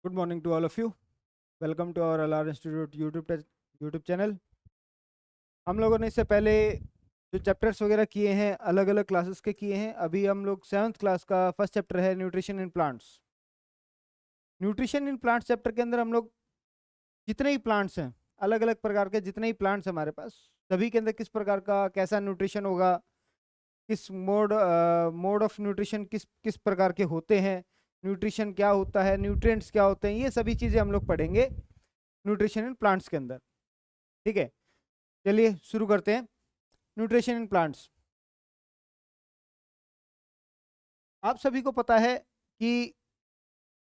Good morning to all of you. Welcome to our LR Institute YouTube channel. हम लोगों ने इससे पहले जो चैप्टर्स वगैरह किए हैं अलग अलग क्लासेस के किए हैं. अभी हम लोग 7th क्लास का फर्स्ट चैप्टर है nutrition in plants. Nutrition in plants chapter के अंदर हम लोग जितने ही प्लांट्स हैं, अलग अलग प्रकार के जितने ही प्लांट्स हैं हमारे पास, सभी के अंदर किस प्रकार का कैसा न्यूट्रिशन होगा, किस मोड ऑफ न्यूट्रिशन किस प्रकार के होते हैं, न्यूट्रिशन क्या होता है, न्यूट्रिएंट्स क्या होते हैं, ये सभी चीज़ें हम लोग पढ़ेंगे न्यूट्रिशन इन प्लांट्स के अंदर. ठीक है, चलिए शुरू करते हैं. न्यूट्रिशन इन प्लांट्स, आप सभी को पता है कि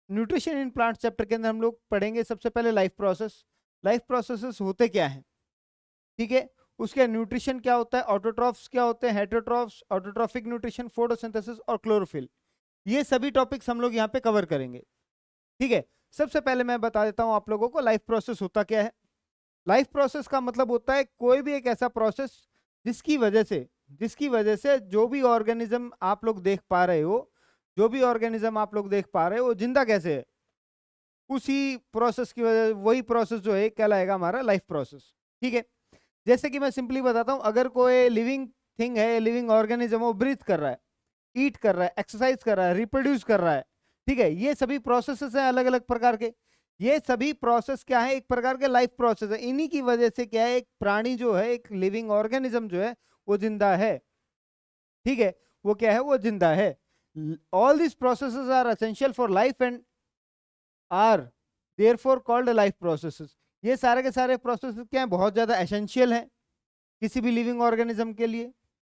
न्यूट्रिशन इन प्लांट्स चैप्टर के अंदर हम लोग पढ़ेंगे सबसे पहले लाइफ प्रोसेस. लाइफ प्रोसेसेस होते क्या हैं, ठीक है, उसके न्यूट्रिशन क्या होता है, ऑटोट्रॉफ्स क्या होते हैं, हेटरोट्रॉफ्स, ऑटोट्रॉफिक न्यूट्रिशन, फोटोसिंथेसिस और क्लोरोफिल, ये सभी टॉपिक्स हम लोग यहाँ पे कवर करेंगे. ठीक है, सबसे पहले मैं बता देता हूँ आप लोगों को लाइफ प्रोसेस होता क्या है. लाइफ प्रोसेस का मतलब होता है कोई भी एक ऐसा प्रोसेस जिसकी वजह से जो भी ऑर्गेनिज्म आप लोग देख पा रहे हो, वो जिंदा कैसे है, उसी प्रोसेस की वजह, वही प्रोसेस जो है कहलाएगा हमारा लाइफ प्रोसेस. ठीक है, जैसे कि मैं सिंपली बताता हूं, अगर कोई लिविंग थिंग है, लिविंग ऑर्गेनिज्म, वो ब्रीथ कर रहा है, ईट कर रहा है, एक्सरसाइज कर रहा है, रिप्रोड्यूस कर रहा है, ठीक है, ये सभी प्रोसेसेस हैं अलग अलग प्रकार के. ये सभी प्रोसेस क्या है, एक प्रकार के लाइफ प्रोसेस है. इन्हीं की वजह से क्या है, एक प्राणी जो है, एक लिविंग ऑर्गेनिज्म जो है वो जिंदा है. ठीक है, वो क्या है, वो जिंदा है. All this processes are essential for life and are therefore called life processes. ये सारे के सारे प्रोसेसेस क्या है, बहुत ज्यादा एसेंशियल है किसी भी लिविंग ऑर्गेनिज्म के लिए.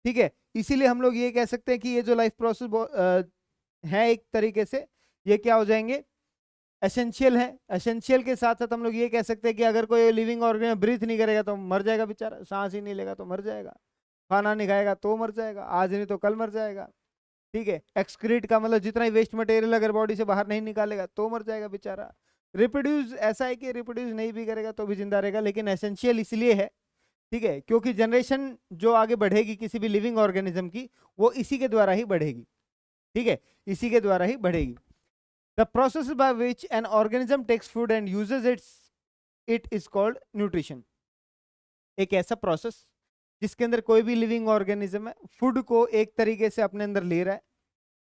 ठीक है, इसीलिए हम लोग ये कह सकते हैं कि ये जो लाइफ प्रोसेस है, एक तरीके से ये क्या हो जाएंगे, एसेंशियल है. एसेंशियल के साथ साथ हम लोग ये कह सकते हैं कि अगर कोई लिविंग ऑर्गेनिज्म ब्रीथ नहीं करेगा तो मर जाएगा बेचारा, सांस ही नहीं लेगा तो मर जाएगा, खाना नहीं खाएगा तो मर जाएगा, आज नहीं तो कल मर जाएगा. ठीक है, एक्सक्रीट का मतलब जितना ही वेस्ट मटेरियल अगर बॉडी से बाहर नहीं निकालेगा तो मर जाएगा बेचारा. रिप्रोड्यूस ऐसा है कि रिप्रोड्यूस नहीं भी करेगा तो भी जिंदा रहेगा, लेकिन एसेंशियल इसलिए है, ठीक है, क्योंकि जनरेशन जो आगे बढ़ेगी किसी भी लिविंग ऑर्गेनिज्म की, वो इसी के द्वारा ही बढ़ेगी. ठीक है, इसी के द्वारा ही बढ़ेगी. The process by which an organism takes food and uses it is called nutrition. एक ऐसा प्रोसेस जिसके अंदर कोई भी लिविंग ऑर्गेनिज्म है फूड को एक तरीके से अपने अंदर ले रहा है.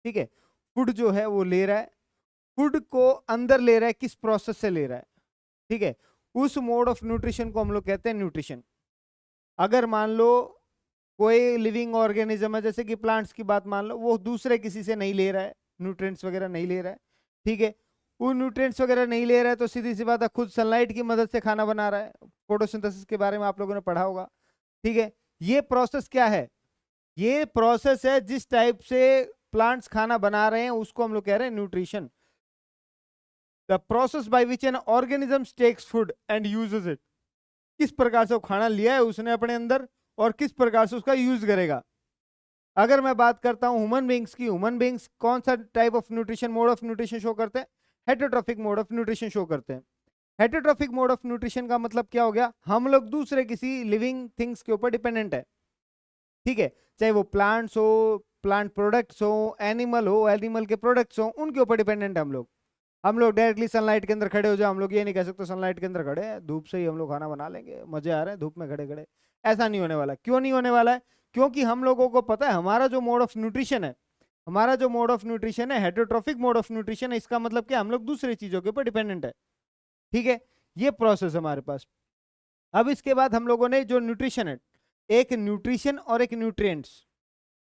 ठीक है, फूड जो है वो ले रहा है, फूड को अंदर ले रहा है, किस प्रोसेस से ले रहा है. ठीक है, उस मोड ऑफ न्यूट्रिशन को हम लोग कहते हैं न्यूट्रिशन. अगर मान लो कोई लिविंग ऑर्गेनिज्म है, जैसे कि प्लांट्स की बात मान लो, वो दूसरे किसी से नहीं ले रहा है, न्यूट्रिएंट्स वगैरह नहीं ले रहा है. ठीक है, वो न्यूट्रिएंट्स वगैरह नहीं ले रहा है तो सीधी सी बात है, खुद सनलाइट की मदद से खाना बना रहा है. फोटोसिंथेसिस के बारे में आप लोगों ने पढ़ा होगा. ठीक है, ये प्रोसेस क्या है, ये प्रोसेस है जिस टाइप से प्लांट्स खाना बना रहे हैं उसको हम लोग कह रहे हैं nutrition. The process by which an organism takes food and uses it, किस प्रकार से वो खाना लिया है उसने अपने अंदर और किस प्रकार से उसका यूज करेगा. अगर मैं बात करता हूं ह्यूमन बींग्स की, ह्यूमन बींग्स कौन सा type of nutrition, mode of nutrition show करते हैं, heterotrophic mode of nutrition show करते हैं. हेटरोट्रॉफिक मोड ऑफ न्यूट्रिशन का मतलब क्या हो गया, हम लोग दूसरे किसी लिविंग थिंग्स के ऊपर डिपेंडेंट है. ठीक है, चाहे वो प्लांट्स हो, प्लांट प्रोडक्ट्स हो, एनिमल के प्रोडक्ट्स हो, उनके ऊपर डिपेंडेंट है हम लोग. हम लोग डायरेक्टली सनलाइट के अंदर खड़े हो जाए, हम लोग ये नहीं कह सकते सनलाइट के अंदर खड़े हैं, धूप से ही हम लोग खाना बना लेंगे, मजे आ रहे हैं धूप में खड़े खड़े. ऐसा नहीं होने वाला. क्यों नहीं होने वाला है, क्योंकि हम लोगों को पता है हमारा जो मोड ऑफ न्यूट्रिशन है, हेटरोट्रॉफिक मोड ऑफ न्यूट्रिशन है. इसका मतलब क्या, हम लोग दूसरी चीजों के ऊपर डिपेंडेंट है. ठीक है, ये प्रोसेस हमारे पास. अब इसके बाद हम लोगों ने जो न्यूट्रिशन है, एक न्यूट्रिशन और एक न्यूट्रिएंट्स,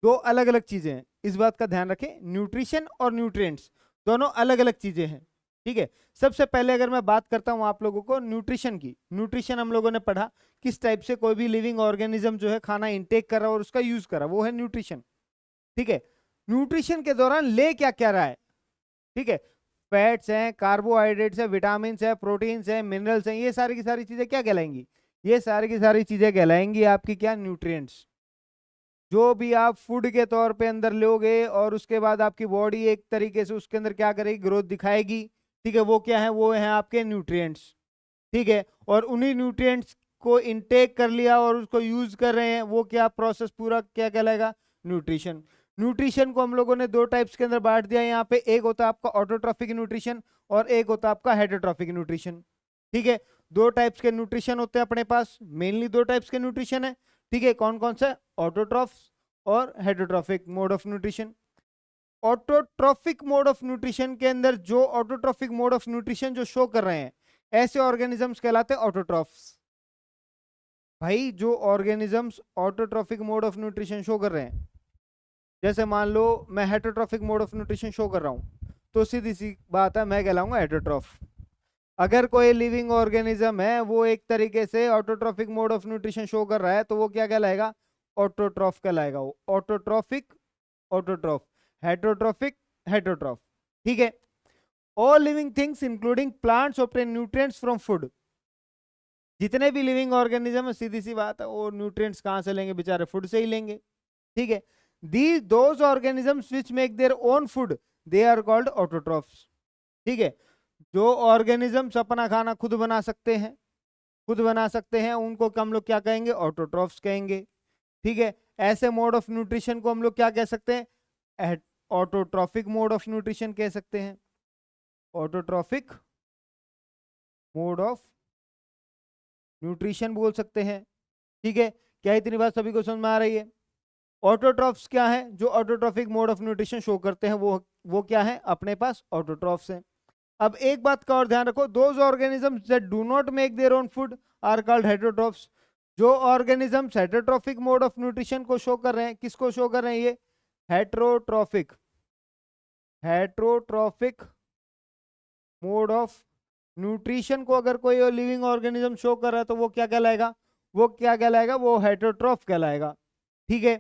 दो अलग अलग चीजें हैं, इस बात का ध्यान रखें. न्यूट्रिशन और न्यूट्रिएंट्स दोनों अलग अलग चीजें हैं. ठीक है, सबसे पहले अगर मैं बात करता हूं आप लोगों को न्यूट्रिशन की, न्यूट्रिशन हम लोगों ने पढ़ा किस टाइप से कोई भी लिविंग ऑर्गेनिज्म जो है खाना इंटेक कर रहा है और उसका यूज कर रहा है, वो है न्यूट्रिशन. ठीक है, न्यूट्रिशन के दौरान ले क्या क्या रहा है, ठीक है, फैट्स हैं, कार्बोहाइड्रेट्स है, विटामिन है, प्रोटीन्स है, मिनरल्स हैं, ये सारी की सारी चीजें क्या कहलाएंगी, ये सारी की सारी चीजें कहलाएंगी आपकी क्या, न्यूट्रिएंट्स. जो भी आप फूड के तौर पे अंदर लोगे और उसके बाद आपकी बॉडी एक तरीके से उसके अंदर क्या करेगी, ग्रोथ दिखाएगी. ठीक है, वो क्या है, वो है आपके न्यूट्रिएंट्स. ठीक है, और उन्हीं न्यूट्रिएंट्स को इनटेक कर लिया और उसको यूज कर रहे हैं, वो क्या प्रोसेस पूरा क्या कहलाएगा, न्यूट्रिशन. न्यूट्रिशन को हम लोगों ने दो टाइप्स के अंदर बांट दिया यहाँ पे. एक होता है आपका ऑटोट्रॉफिक न्यूट्रिशन और एक होता है आपका हेटरोट्रॉफिक न्यूट्रिशन। ठीक है, दो टाइप्स के न्यूट्रिशन होते हैं अपने पास, मेनली दो टाइप्स के न्यूट्रिशन है। ठीक है, कौन कौन सा? ऑटोट्रॉफ्स और heterotrophic mode of nutrition. Autotrophic mode of nutrition के अंदर जो ऑटोट्रॉफिक मोड ऑफ न्यूट्रिशन जो शो कर रहे हैं ऐसे ऑर्गेनिजम्स कहलाते हैं ऑटोट्रॉफ्स। भाई जो organisms autotrophic mode of nutrition show कर रहे हैं, जैसे मान लो मैं heterotrophic mode of nutrition show कर रहा हूं, तो सीधी सी बात है मैं कहलाऊंगा हेटरोट्रॉफ। अगर कोई लिविंग ऑर्गेनिज्म है वो एक तरीके से autotrophic mode of nutrition show कर रहा है तो वो क्या कहलाएगा? ऑटोट्रॉफ कहलाएगा। वो ऑटोट्रॉफिक, ऑटोट्रॉफ, हेटरोट्रॉफिक, हेटरोट्रॉफ। ठीक है, all living things including plants obtain nutrients from food. जितने भी लिविंग ऑर्गेनिज्म है सीधी सी बात है वो न्यूट्रिएंट्स कहां से लेंगे? बेचारे फूड से ही लेंगे। ठीक है, those organisms which make their own food they are called autotrophs. ठीक है, जो ऑर्गेनिजम्स अपना खाना खुद बना सकते हैं, खुद बना सकते हैं, उनको हम लोग क्या कहेंगे? ऑटोट्रॉफ्स कहेंगे। ठीक है, ऐसे मोड ऑफ न्यूट्रिशन को हम लोग क्या कह सकते हैं? ऑटोट्रॉफिक मोड ऑफ न्यूट्रिशन कह सकते हैं। ऑटोट्रॉफिक मोड ऑफ न्यूट्रिशन बोल सकते हैं। ठीक है, क्या इतनी बात सभी को समझ में आ रही है? ऑटोट्रॉफ्स क्या है? जो autotrophic mode of nutrition show करते हैं वो क्या है? अपने पास ऑटोट्रॉफ्स हैं। अब एक बात का और ध्यान रखो, those organisms that do not make their own food are called heterotrophs. जो organisms heterotrophic mode of nutrition को शो कर रहे हैं, किसको शो कर रहे हैं? ये heterotrophic, heterotrophic mode of nutrition को अगर कोई लिविंग ऑर्गेनिज्म शो कर रहा है तो वो क्या कहलाएगा? वो क्या कहलाएगा? वो हेटरोट्रॉफ कहलाएगा। ठीक है,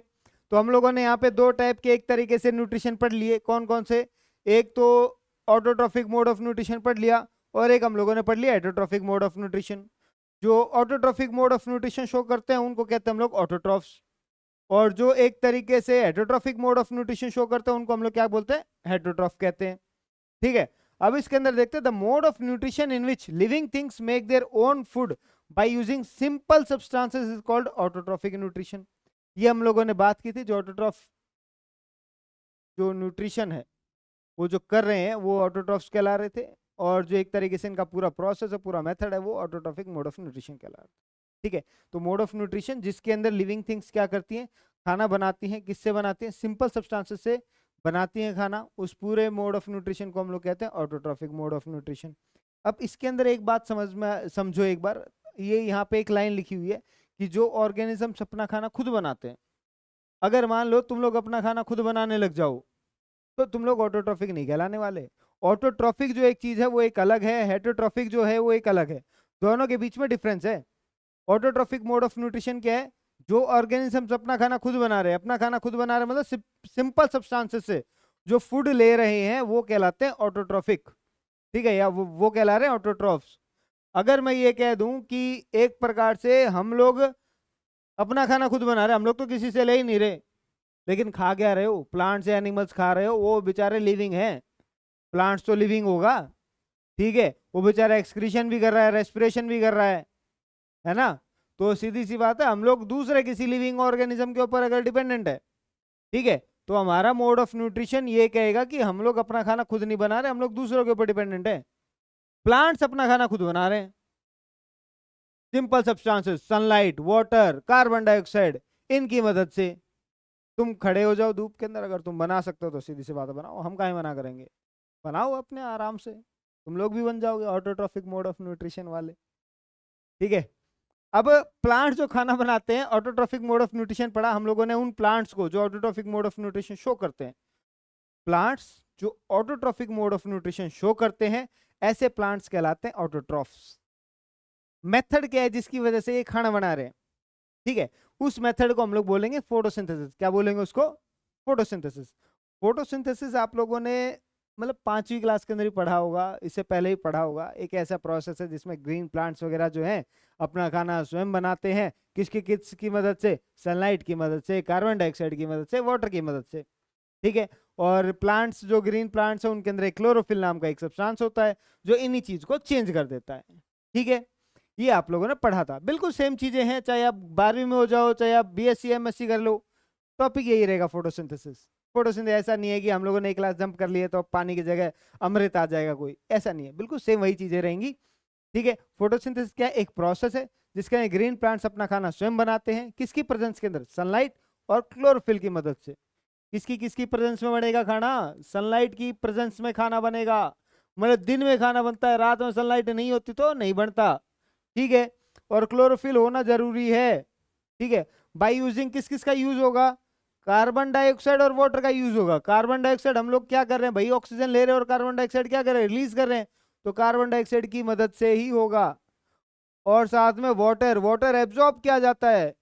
तो हम लोगों ने यहाँ पे दो टाइप के एक तरीके से न्यूट्रिशन पढ़ लिए, कौन कौन से? एक तो ऑटोट्रॉफिक मोड ऑफ न्यूट्रिशन पढ़ लिया और एक हम लोगों ने पढ़ लिया हेटरोट्रॉफिक मोड ऑफ न्यूट्रिशन। जो autotrophic mode of nutrition show करते हैं उनको कहते हैं हम लोग ऑटोट्रॉफ्स, और जो एक तरीके से heterotrophic mode of nutrition show करते हैं उनको हम लोग क्या बोलते हैं? हेटरोट्रॉफ कहते हैं। ठीक है, अब इसके अंदर देखते हैं the mode of nutrition in which living things make their own food by using simple substances is called autotrophic nutrition. ये हम लोगों ने बात की थी, जो ऑटोट्रॉफ जो न्यूट्रिशन है वो जो कर रहे हैं वो ऑटोट्रॉफ्स कहला रहे थे, और जो एक तरीके से इनका पूरा प्रोसेस है, पूरा मेथड है, वो ऑटोट्रॉफिक मोड ऑफ न्यूट्रिशन कहला रहे थे। ठीक है, तो मोड ऑफ न्यूट्रिशन जिसके अंदर लिविंग थिंग्स क्या करती हैं? खाना बनाती हैं। किससे बनाती हैं? सिंपल सब्सटेंसेस से बनाती हैं खाना। उस पूरे मोड ऑफ न्यूट्रिशन को हम लोग कहते हैं ऑटोट्रॉफिक मोड ऑफ न्यूट्रिशन। अब इसके अंदर एक बात समझो एक बार, ये यहाँ पे एक लाइन लिखी हुई है कि जो ऑर्गेनिजम्स अपना खाना खुद बनाते हैं, अगर मान लो तुम लोग अपना खाना खुद बनाने लग जाओ तो तुम लोग ऑटोट्रॉफिक नहीं कहलाने वाले। ऑटोट्रॉफिक जो एक चीज है वो एक अलग है, हेटरोट्रॉफिक जो है वो एक अलग है, दोनों के बीच में डिफरेंस है। ऑटोट्रॉफिक मोड ऑफ न्यूट्रिशन क्या है? जो ऑर्गेनिजम्स अपना खाना खुद बना रहे हैं, अपना खाना खुद बना रहे हैं मतलब सिंपल सब्सटेंसेस से जो फूड ले रहे हैं वो कहलाते हैं ऑटोट्रॉफिक। ठीक है, या वो कहला रहे हैं ऑटोट्रॉफ्स। अगर मैं ये कह दूं कि एक प्रकार से हम लोग अपना खाना खुद बना रहे हैं, हम लोग तो किसी से ले ही नहीं रहे, लेकिन खा क्या रहे हो? प्लांट्स या एनिमल्स खा रहे हो, वो बेचारे लिविंग हैं, प्लांट्स तो लिविंग होगा। ठीक है, वो बेचारा एक्सक्रीशन भी कर रहा है, रेस्पिरेशन भी कर रहा है ना? तो सीधी सी बात है, हम लोग दूसरे किसी लिविंग ऑर्गेनिज्म के ऊपर अगर डिपेंडेंट है, ठीक है, तो हमारा मोड ऑफ न्यूट्रिशन ये कहेगा कि हम लोग अपना खाना खुद नहीं बना रहे, हम लोग दूसरों के ऊपर डिपेंडेंट है। प्लांट्स अपना खाना खुद बना रहे हैं, simple substances, sunlight, water, carbon dioxide, इनकी मदद से। तुम खड़े हो जाओ धूप के अंदर, अगर तुम बना सकते हो तो सीधी सी बात है बनाओ, हम काहे मना करेंगे? बनाओ अपने आराम से, तुम लोग भी बन जाओगे ऑटोट्रॉफिक मोड ऑफ न्यूट्रिशन वाले। ठीक है, अब प्लांट्स जो खाना बनाते हैं, ऑटोट्रॉफिक मोड ऑफ न्यूट्रिशन पढ़ा हम लोगों ने उन प्लांट्स को जो autotrophic mode of nutrition show करते हैं। प्लांट्स जो autotrophic mode of nutrition show करते हैं ऐसे प्लांट्स कहलाते हैं ऑटोट्रॉफ्स। मेथड क्या है जिसकी वजह से ये खाना बना रहे हैं? ठीक है, उस मेथड को हम लोग बोलेंगे फोटोसिंथेसिस। क्या बोलेंगे उसको? फोटोसिंथेसिस। फोटोसिंथेसिस आप लोगों ने मतलब 5वीं क्लास के अंदर ही पढ़ा होगा, इससे पहले ही पढ़ा होगा। एक ऐसा प्रोसेस है जिसमें ग्रीन प्लांट्स वगैरह जो हैं अपना खाना स्वयं बनाते हैं। किसकी मदद से? सनलाइट की मदद से, कार्बन डाइऑक्साइड की मदद से, वाटर की मदद से। ठीक है, और प्लांट्स जो ग्रीन प्लांट्स है उनके अंदर एक क्लोरोफिल नाम का एक सब्सटेंस होता है जो इन्हीं चीज को चेंज कर देता है। ठीक है, ये आप लोगों ने पढ़ा था, बिल्कुल सेम चीजें हैं, चाहे आप 12वीं में हो जाओ, चाहे आप BSc MSc कर लो, टॉपिक यही रहेगा फोटोसिंथेसिस। फोटोसिंथेसिस ऐसा नहीं है कि हम लोगों ने एक क्लास जंप कर लिया तो अब पानी की जगह अमृत आ जाएगा कोई, ऐसा नहीं है, बिल्कुल सेम वही चीजें रहेंगी। ठीक है, फोटोसिंथेसिस क्या है? एक प्रोसेस है जिसके अंदर ग्रीन प्लांट्स अपना खाना स्वयं बनाते हैं, किसकी प्रेजेंस के अंदर? सनलाइट और क्लोरोफिल की मदद से। किसकी किसकी प्रेजेंस में बनेगा खाना? सनलाइट की प्रेजेंस में खाना बनेगा। मतलब दिन में खाना बनता है, रात में सनलाइट नहीं होती तो नहीं बनता। ठीक है, और क्लोरोफिल होना जरूरी है। ठीक है, बाय यूजिंग किस किस का यूज होगा? कार्बन डाइऑक्साइड और वाटर का यूज होगा। कार्बन डाइऑक्साइड हम लोग क्या कर रहे हैं भाई? ऑक्सीजन ले रहे हैं और कार्बन डाइऑक्साइड क्या कर रहे हैं? रिलीज कर रहे हैं, तो कार्बन डाइऑक्साइड की मदद से ही होगा। और साथ में वाटर, वाटर एब्जॉर्ब किया जाता है।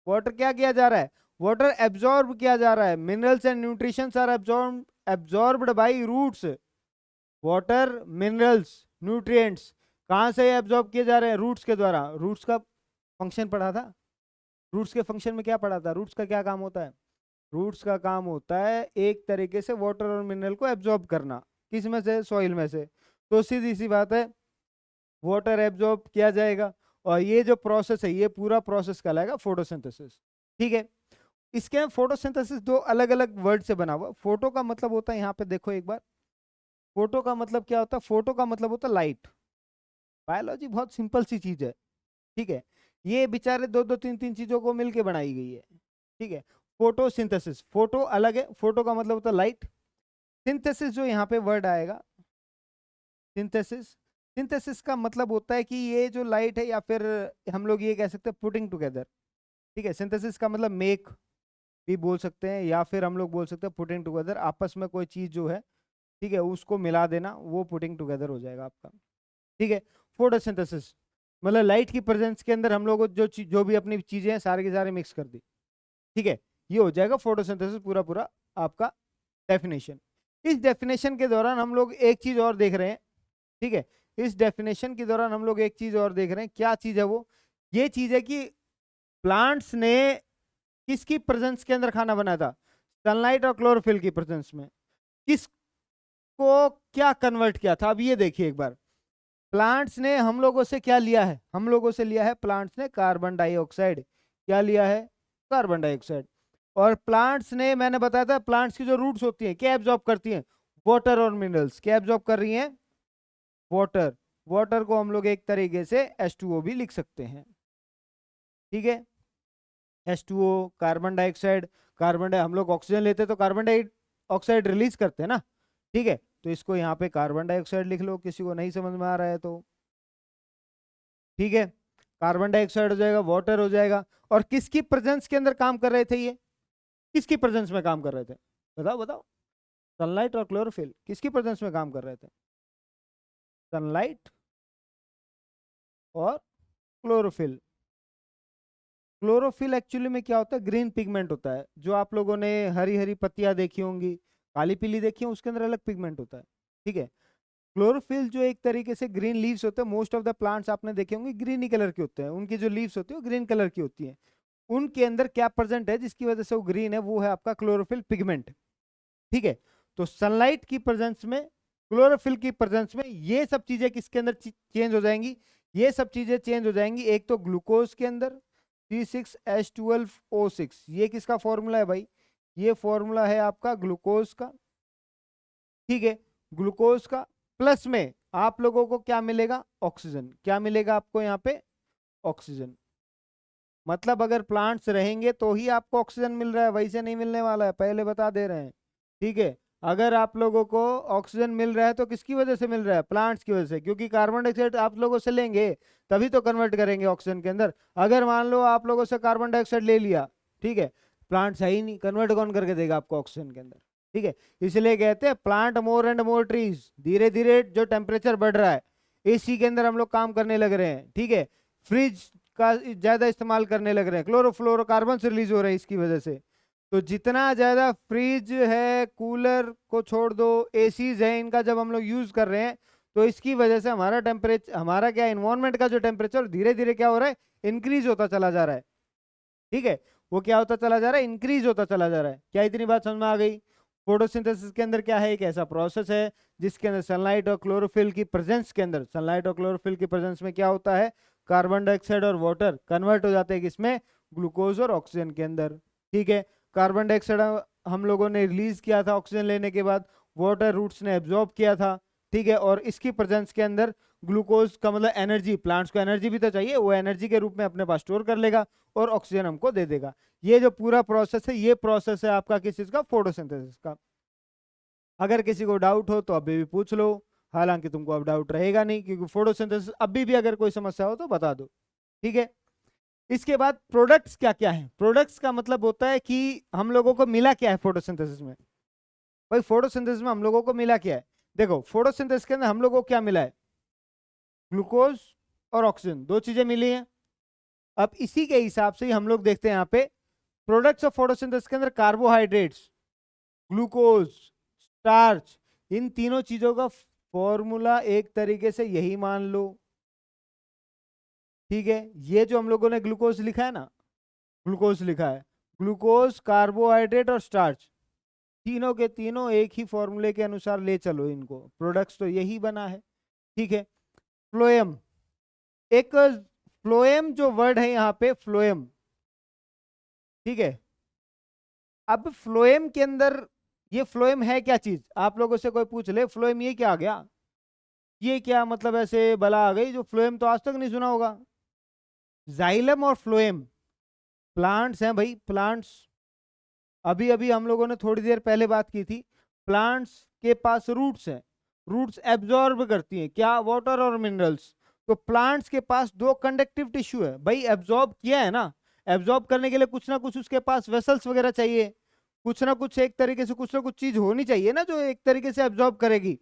वाटर क्या किया जा रहा है? वाटर एब्जॉर्ब किया जा रहा है। Minerals and nutrients are absorbed by roots. Water, minerals, nutrients कहाँ से एब्जॉर्ब किए जा रहे हैं? रूट्स के द्वारा। रूट्स का फंक्शन पढ़ा था, रूट्स के फंक्शन में क्या पढ़ा था? रूट्स का क्या काम होता है? रूट्स का काम होता है एक तरीके से वाटर और मिनरल को एब्जॉर्ब करना। किस में से? सॉइल में से। तो सीधी सी बात है, वाटर एब्जॉर्ब किया जाएगा और ये जो प्रोसेस है ये पूरा प्रोसेस कहलाएगा फोटोसिंथेसिस। ठीक है, इसके फोटोसिंथेसिस दो अलग अलग वर्ड से बना हुआ। फोटो का मतलब होता है, यहाँ पे देखो एक बार, फोटो का मतलब क्या होता है? फोटो का मतलब होता है लाइट। बायोलॉजी बहुत सिंपल सी चीज है। ठीक है, ये बेचारे दो दो तीन तीन चीजों को मिलके बनाई गई है। ठीक है, फोटोसिंथेसिस, फोटो अलग है, फोटो का मतलब होता है लाइट। सिंथेसिस जो यहाँ पे वर्ड आएगा, सिंथेसिस, सिंथेसिस का मतलब होता है कि ये जो लाइट है, या फिर हम लोग ये कह सकते हैं पुटिंग टुगेदर। ठीक है, सिंथेसिस का मतलब मेक भी बोल सकते हैं, या फिर हम लोग बोल सकते हैं पुटिंग टुगेदर। आपस में कोई चीज जो है, ठीक है, उसको मिला देना, वो पुटिंग टुगेदर हो जाएगा आपका। ठीक है, फोटोसिंथेसिस मतलब लाइट की प्रेजेंस के अंदर हम लोग जो भी अपनी चीजें हैं सारे के सारे मिक्स कर दी। ठीक है, ये हो जाएगा फोटोसिंथेसिस पूरा पूरा आपका डेफिनेशन। इस डेफिनेशन के दौरान हम लोग एक चीज और देख रहे हैं। ठीक है, इस डेफिनेशन के दौरान हम लोग एक चीज और देख रहे हैं। क्या चीज है वो? ये चीज है कि प्लांट्स ने किसकी प्रेजेंस के अंदर खाना बनाया था? सनलाइट और क्लोरोफिल की प्रेजेंस में। किसको क्या कन्वर्ट किया था? अब ये देखिए एक बार, प्लांट्स ने हम लोगों से क्या लिया है? हम लोगों से लिया है, प्लांट्स ने कार्बन डाइऑक्साइड। क्या लिया है? Carbon dioxide. और प्लांट्स ने, मैंने बताया था, प्लांट्स की जो रूट्स होती हैं क्या एब्जॉर्ब करती हैं? वाटर और मिनरल्स। क्या एब्जॉर्ब कर रही हैं? वाटर। वाटर को हम लोग एक तरीके से H2O भी लिख सकते हैं। ठीक है, H2O, कार्बन डाइऑक्साइड, हम लोग ऑक्सीजन लेते हैं तो कार्बन डाइऑक्साइड रिलीज करते हैं ना। ठीक है, तो इसको यहाँ पे कार्बन डाइऑक्साइड लिख लो, किसी को नहीं समझ में आ रहा है तो। ठीक है, कार्बन डाइऑक्साइड हो जाएगा, वाटर हो जाएगा। और किसकी प्रेजेंस के अंदर काम कर रहे थे ये? किसकी प्रेजेंस में काम कर रहे थे? बताओ बताओ। सनलाइट और क्लोरोफिल किसकी प्रेजेंस में काम कर रहे थे? सनलाइट और क्लोरोफिल। क्लोरोफिल एक्चुअली में क्या होता है? ग्रीन पिगमेंट होता है। जो आप लोगों ने हरी हरी पत्तियां देखी होंगी, काली पीली देखी है, उसके अंदर अलग पिगमेंट होता है। ठीक है, क्लोरोफिल जो एक तरीके से ग्रीन लीव्स होते हैं, मोस्ट ऑफ द प्लांट्स आपने देखे होंगे ग्रीन ही कलर के होते हैं, उनकी जो लीव्स होती है वो ग्रीन कलर की होती है। उनके अंदर क्या प्रेजेंट है जिसकी वजह से वो ग्रीन है? वो है आपका क्लोरोफिल पिगमेंट। ठीक है, तो सनलाइट की प्रेजेंस में, क्लोरोफिल की प्रेजेंस में ये सब चीजें किसके अंदर चेंज हो जाएंगी? ये सब चीजें चेंज हो जाएंगी। एक तो ग्लूकोज के अंदर C6H12O6, ये किसका फॉर्मूला है भाई? ये फॉर्मूला है आपका ग्लूकोज का। ठीक है, ग्लूकोज का, प्लस में आप लोगों को क्या मिलेगा? ऑक्सीजन। क्या मिलेगा आपको यहाँ पे? ऑक्सीजन। मतलब अगर प्लांट्स रहेंगे तो ही आपको ऑक्सीजन मिल रहा है, वैसे नहीं मिलने वाला है, पहले बता दे रहे हैं। ठीक है, अगर आप लोगों को ऑक्सीजन मिल रहा है तो किसकी वजह से मिल रहा है? प्लांट्स की वजह से, क्योंकि कार्बन डाइऑक्साइड आप लोगों से लेंगे तभी तो कन्वर्ट करेंगे ऑक्सीजन के अंदर। अगर मान लो आप लोगों से कार्बन डाइऑक्साइड ले लिया, ठीक है, प्लांट्स है ही नहीं, कन्वर्ट कौन करके देगा आपको ऑक्सीजन के अंदर? ठीक है, इसलिए कहते हैं plant more and more trees. धीरे धीरे जो टेम्परेचर बढ़ रहा है, एसी के अंदर हम लोग काम करने लग रहे हैं। ठीक है, फ्रिज का ज्यादा इस्तेमाल करने लग रहे हैं, क्लोरोफ्लोरोकार्बन रिलीज हो रहे हैं इसकी वजह से। तो जितना ज्यादा फ्रिज है, कूलर को छोड़ दो, एसीज है, इनका जब हम लोग यूज कर रहे हैं तो इसकी वजह से हमारा टेम्परेचर, हमारा क्या, इन्वायरमेंट का जो टेम्परेचर धीरे धीरे क्या हो रहा है? इंक्रीज होता चला जा रहा है। ठीक है, वो क्या होता चला जा रहा है? इंक्रीज होता चला जा रहा है। क्या इतनी बात समझ में आ गई? फोटोसिंथेसिस के अंदर क्या है? एक ऐसा प्रोसेस है जिसके अंदर सनलाइट और क्लोरोफिल की प्रेजेंस के अंदर, सनलाइट और क्लोरोफिल की प्रेजेंस में क्या होता है? कार्बन डाइऑक्साइड और वाटर कन्वर्ट हो जाते हैं किसमें? ग्लूकोज और ऑक्सीजन के अंदर। ठीक है, कार्बन डाइऑक्साइड हम लोगों ने रिलीज किया था ऑक्सीजन लेने के बाद, वाटर रूट्स ने एब्जॉर्ब किया था, ठीक है, और इसकी प्रेजेंस के अंदर ग्लूकोज का मतलब एनर्जी, प्लांट्स को एनर्जी भी तो चाहिए, वो एनर्जी के रूप में अपने पास स्टोर कर लेगा और ऑक्सीजन हमको दे देगा। ये जो पूरा प्रोसेस है, ये प्रोसेस है आपका किस चीज का, फोटोसिंथेसिस का। अगर किसी को डाउट हो तो अभी भी पूछ लो, हालांकि तुमको अब डाउट रहेगा नहीं, क्योंकि फोटोसिंथेसिस अभी भी अगर कोई समस्या हो तो बता दो, ठीक है। इसके बाद प्रोडक्ट्स क्या क्या है, प्रोडक्ट्स का मतलब होता है कि हम लोगों को मिला क्या है फोटोसिंथेसिस में। भाई फोटोसिंथेसिस में हम लोगों को मिला क्या है, देखो फोटोसिंथेसिस के अंदर हम लोगों को क्या मिला है, ग्लूकोज और ऑक्सीजन, दो चीजें मिली हैं। अब इसी के हिसाब से ही हम लोग देखते हैं यहाँ पे प्रोडक्ट्स ऑफ फोटोसिंथेसिस के अंदर कार्बोहाइड्रेट्स, ग्लूकोज, स्टार्च, इन तीनों चीजों का फॉर्मूला एक तरीके से यही मान लो, ठीक है। ये जो हम लोगों ने ग्लूकोज लिखा है ना, ग्लूकोज लिखा है, ग्लूकोज, कार्बोहाइड्रेट और स्टार्च, तीनों के तीनों एक ही फॉर्मूले के अनुसार ले चलो इनको, प्रोडक्ट्स तो यही बना है, ठीक है। फ्लोएम, एक फ्लोएम जो वर्ड है यहाँ पे, फ्लोएम, ठीक है। अब फ्लोएम के अंदर, ये फ्लोएम है क्या चीज, आप लोगों से कोई पूछ ले फ्लोएम ये क्या आ गया, ये क्या मतलब ऐसे बला आ गई, जो फ्लोएम तो आज तक नहीं सुना होगा। जाइलम और फ्लोएम प्लांट्स हैं भाई, प्लांट्स। अभी अभी हम लोगों ने थोड़ी देर पहले बात की थी, प्लांट्स के पास रूट्स हैं, रूट्स एब्जॉर्ब करती हैं क्या, वाटर और मिनरल्स। तो प्लांट्स के पास दो कंडक्टिव टिश्यू है भाई, एब्जॉर्ब किया है ना, एब्जॉर्ब करने के लिए कुछ ना कुछ उसके पास वेसल्स वगैरह चाहिए, कुछ ना कुछ एक तरीके से कुछ ना कुछ चीज होनी चाहिए ना जो एक तरीके से एब्जॉर्ब करेगी।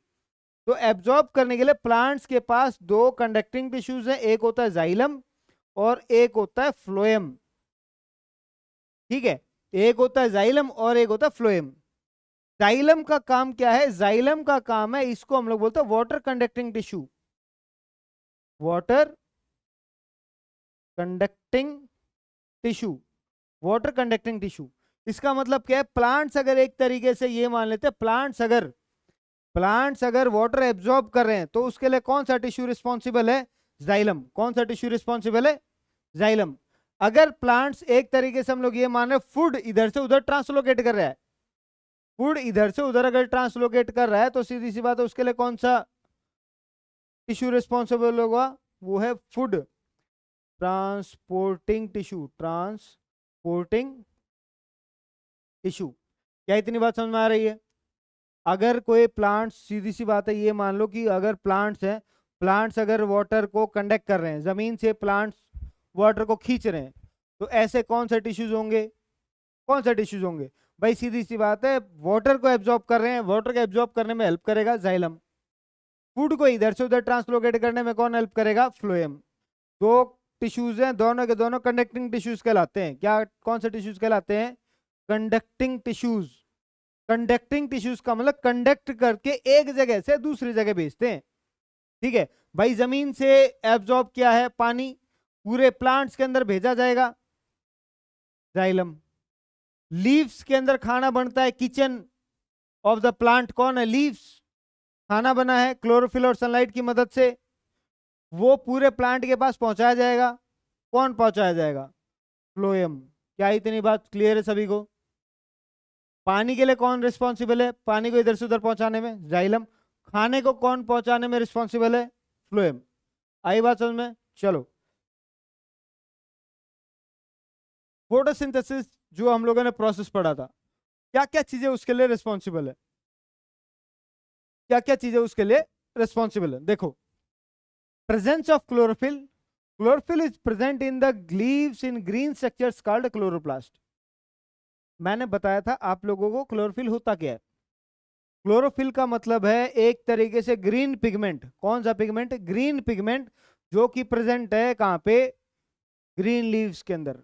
तो एब्जॉर्ब करने के लिए प्लांट्स के पास दो कंडक्टिंग टिश्यूज हैं, एक होता है जाइलम और एक होता है फ्लोएम, ठीक है। एक होता है जाइलम और एक होता है फ्लोएम। जाइलम का काम क्या है, जाइलम का काम है, इसको हम लोग बोलते हैं water conducting tissue, water conducting tissue, water conducting tissue. इसका मतलब क्या है, प्लांट्स अगर एक तरीके से ये मान लेते हैं, प्लांट्स अगर वाटर एब्जॉर्ब कर रहे हैं तो उसके लिए कौन सा टिश्यू रिस्पॉन्सिबल है, जाइलम। कौन सा टिश्यू रिस्पॉन्सिबल है, जाइलम। अगर प्लांट्स एक तरीके से हम लोग ये मान रहे फूड इधर से उधर ट्रांसलोकेट कर रहा है, फूड इधर से उधर अगर ट्रांसलोकेट कर रहा है तो सीधी सी बात है उसके लिए कौन सा टिश्यू रिस्पॉन्सिबल होगा, वो है food transporting tissue, transporting tissue. क्या इतनी बात समझ में आ रही है। अगर कोई प्लांट्स, सीधी सी बात है, ये मान लो कि अगर प्लांट्स हैं, प्लांट्स अगर वाटर को कंडक्ट कर रहे हैं, जमीन से प्लांट्स वाटर को खींच रहे हैं, तो ऐसे कौन से टिश्यूज होंगे, कौन से टिश्यूज होंगे भाई, सीधी सी बात है, वाटर को एब्जॉर्ब कर रहे हैं, वाटर को एब्जॉर्ब करने में हेल्प करेगा जाइलम, फूड को इधर से उधर ट्रांसलोकेट करने में कौन हेल्प करेगा, फ्लोएम। दो टिश्यूज हैं, दोनों के दोनों कंडक्टिंग टिश्यूज कहलाते हैं, क्या कौन से टिश्यूज कहलाते हैं, कंडक्टिंग टिश्यूज। कंडक्टिंग टिश्यूज का मतलब कंडक्ट करके एक जगह से दूसरी जगह भेजते हैं, ठीक है। भाई जमीन से एब्जॉर्ब किया है पानी, पूरे प्लांट्स के अंदर भेजा जाएगा, जाइलम। लीव्स के अंदर खाना बनता है, किचन ऑफ द प्लांट कौन है, लीव्स, खाना बना है क्लोरोफिल और सनलाइट की मदद से, वो पूरे प्लांट के पास पहुंचाया जाएगा, कौन पहुंचाया जाएगा, फ्लोएम। क्या इतनी बात क्लियर है सभी को। पानी के लिए कौन रिस्पॉन्सिबल है, पानी को इधर से उधर पहुंचाने में, जाइलम। खाने को कौन पहुंचाने में रिस्पॉन्सिबल है, फ्लोएम। आई बात समझ में, चलो। फोटोसिंथेसिस जो हम लोगों ने प्रोसेस पढ़ा था, क्या क्या चीजें उसके लिए रिस्पॉन्सिबल है, क्या क्या चीजें उसके लिए रिस्पॉन्सिबल है, देखो। Presence of chlorophyll, chlorophyll is present in the leaves in green structures called chloroplast. मैंने बताया था आप लोगों को क्लोरोफिल होता क्या है। क्लोरोफिल का मतलब है एक तरीके से ग्रीन पिगमेंट, कौन सा पिगमेंट, ग्रीन पिगमेंट, जो कि प्रेजेंट है कहां पे, ग्रीन लीव्स के अंदर,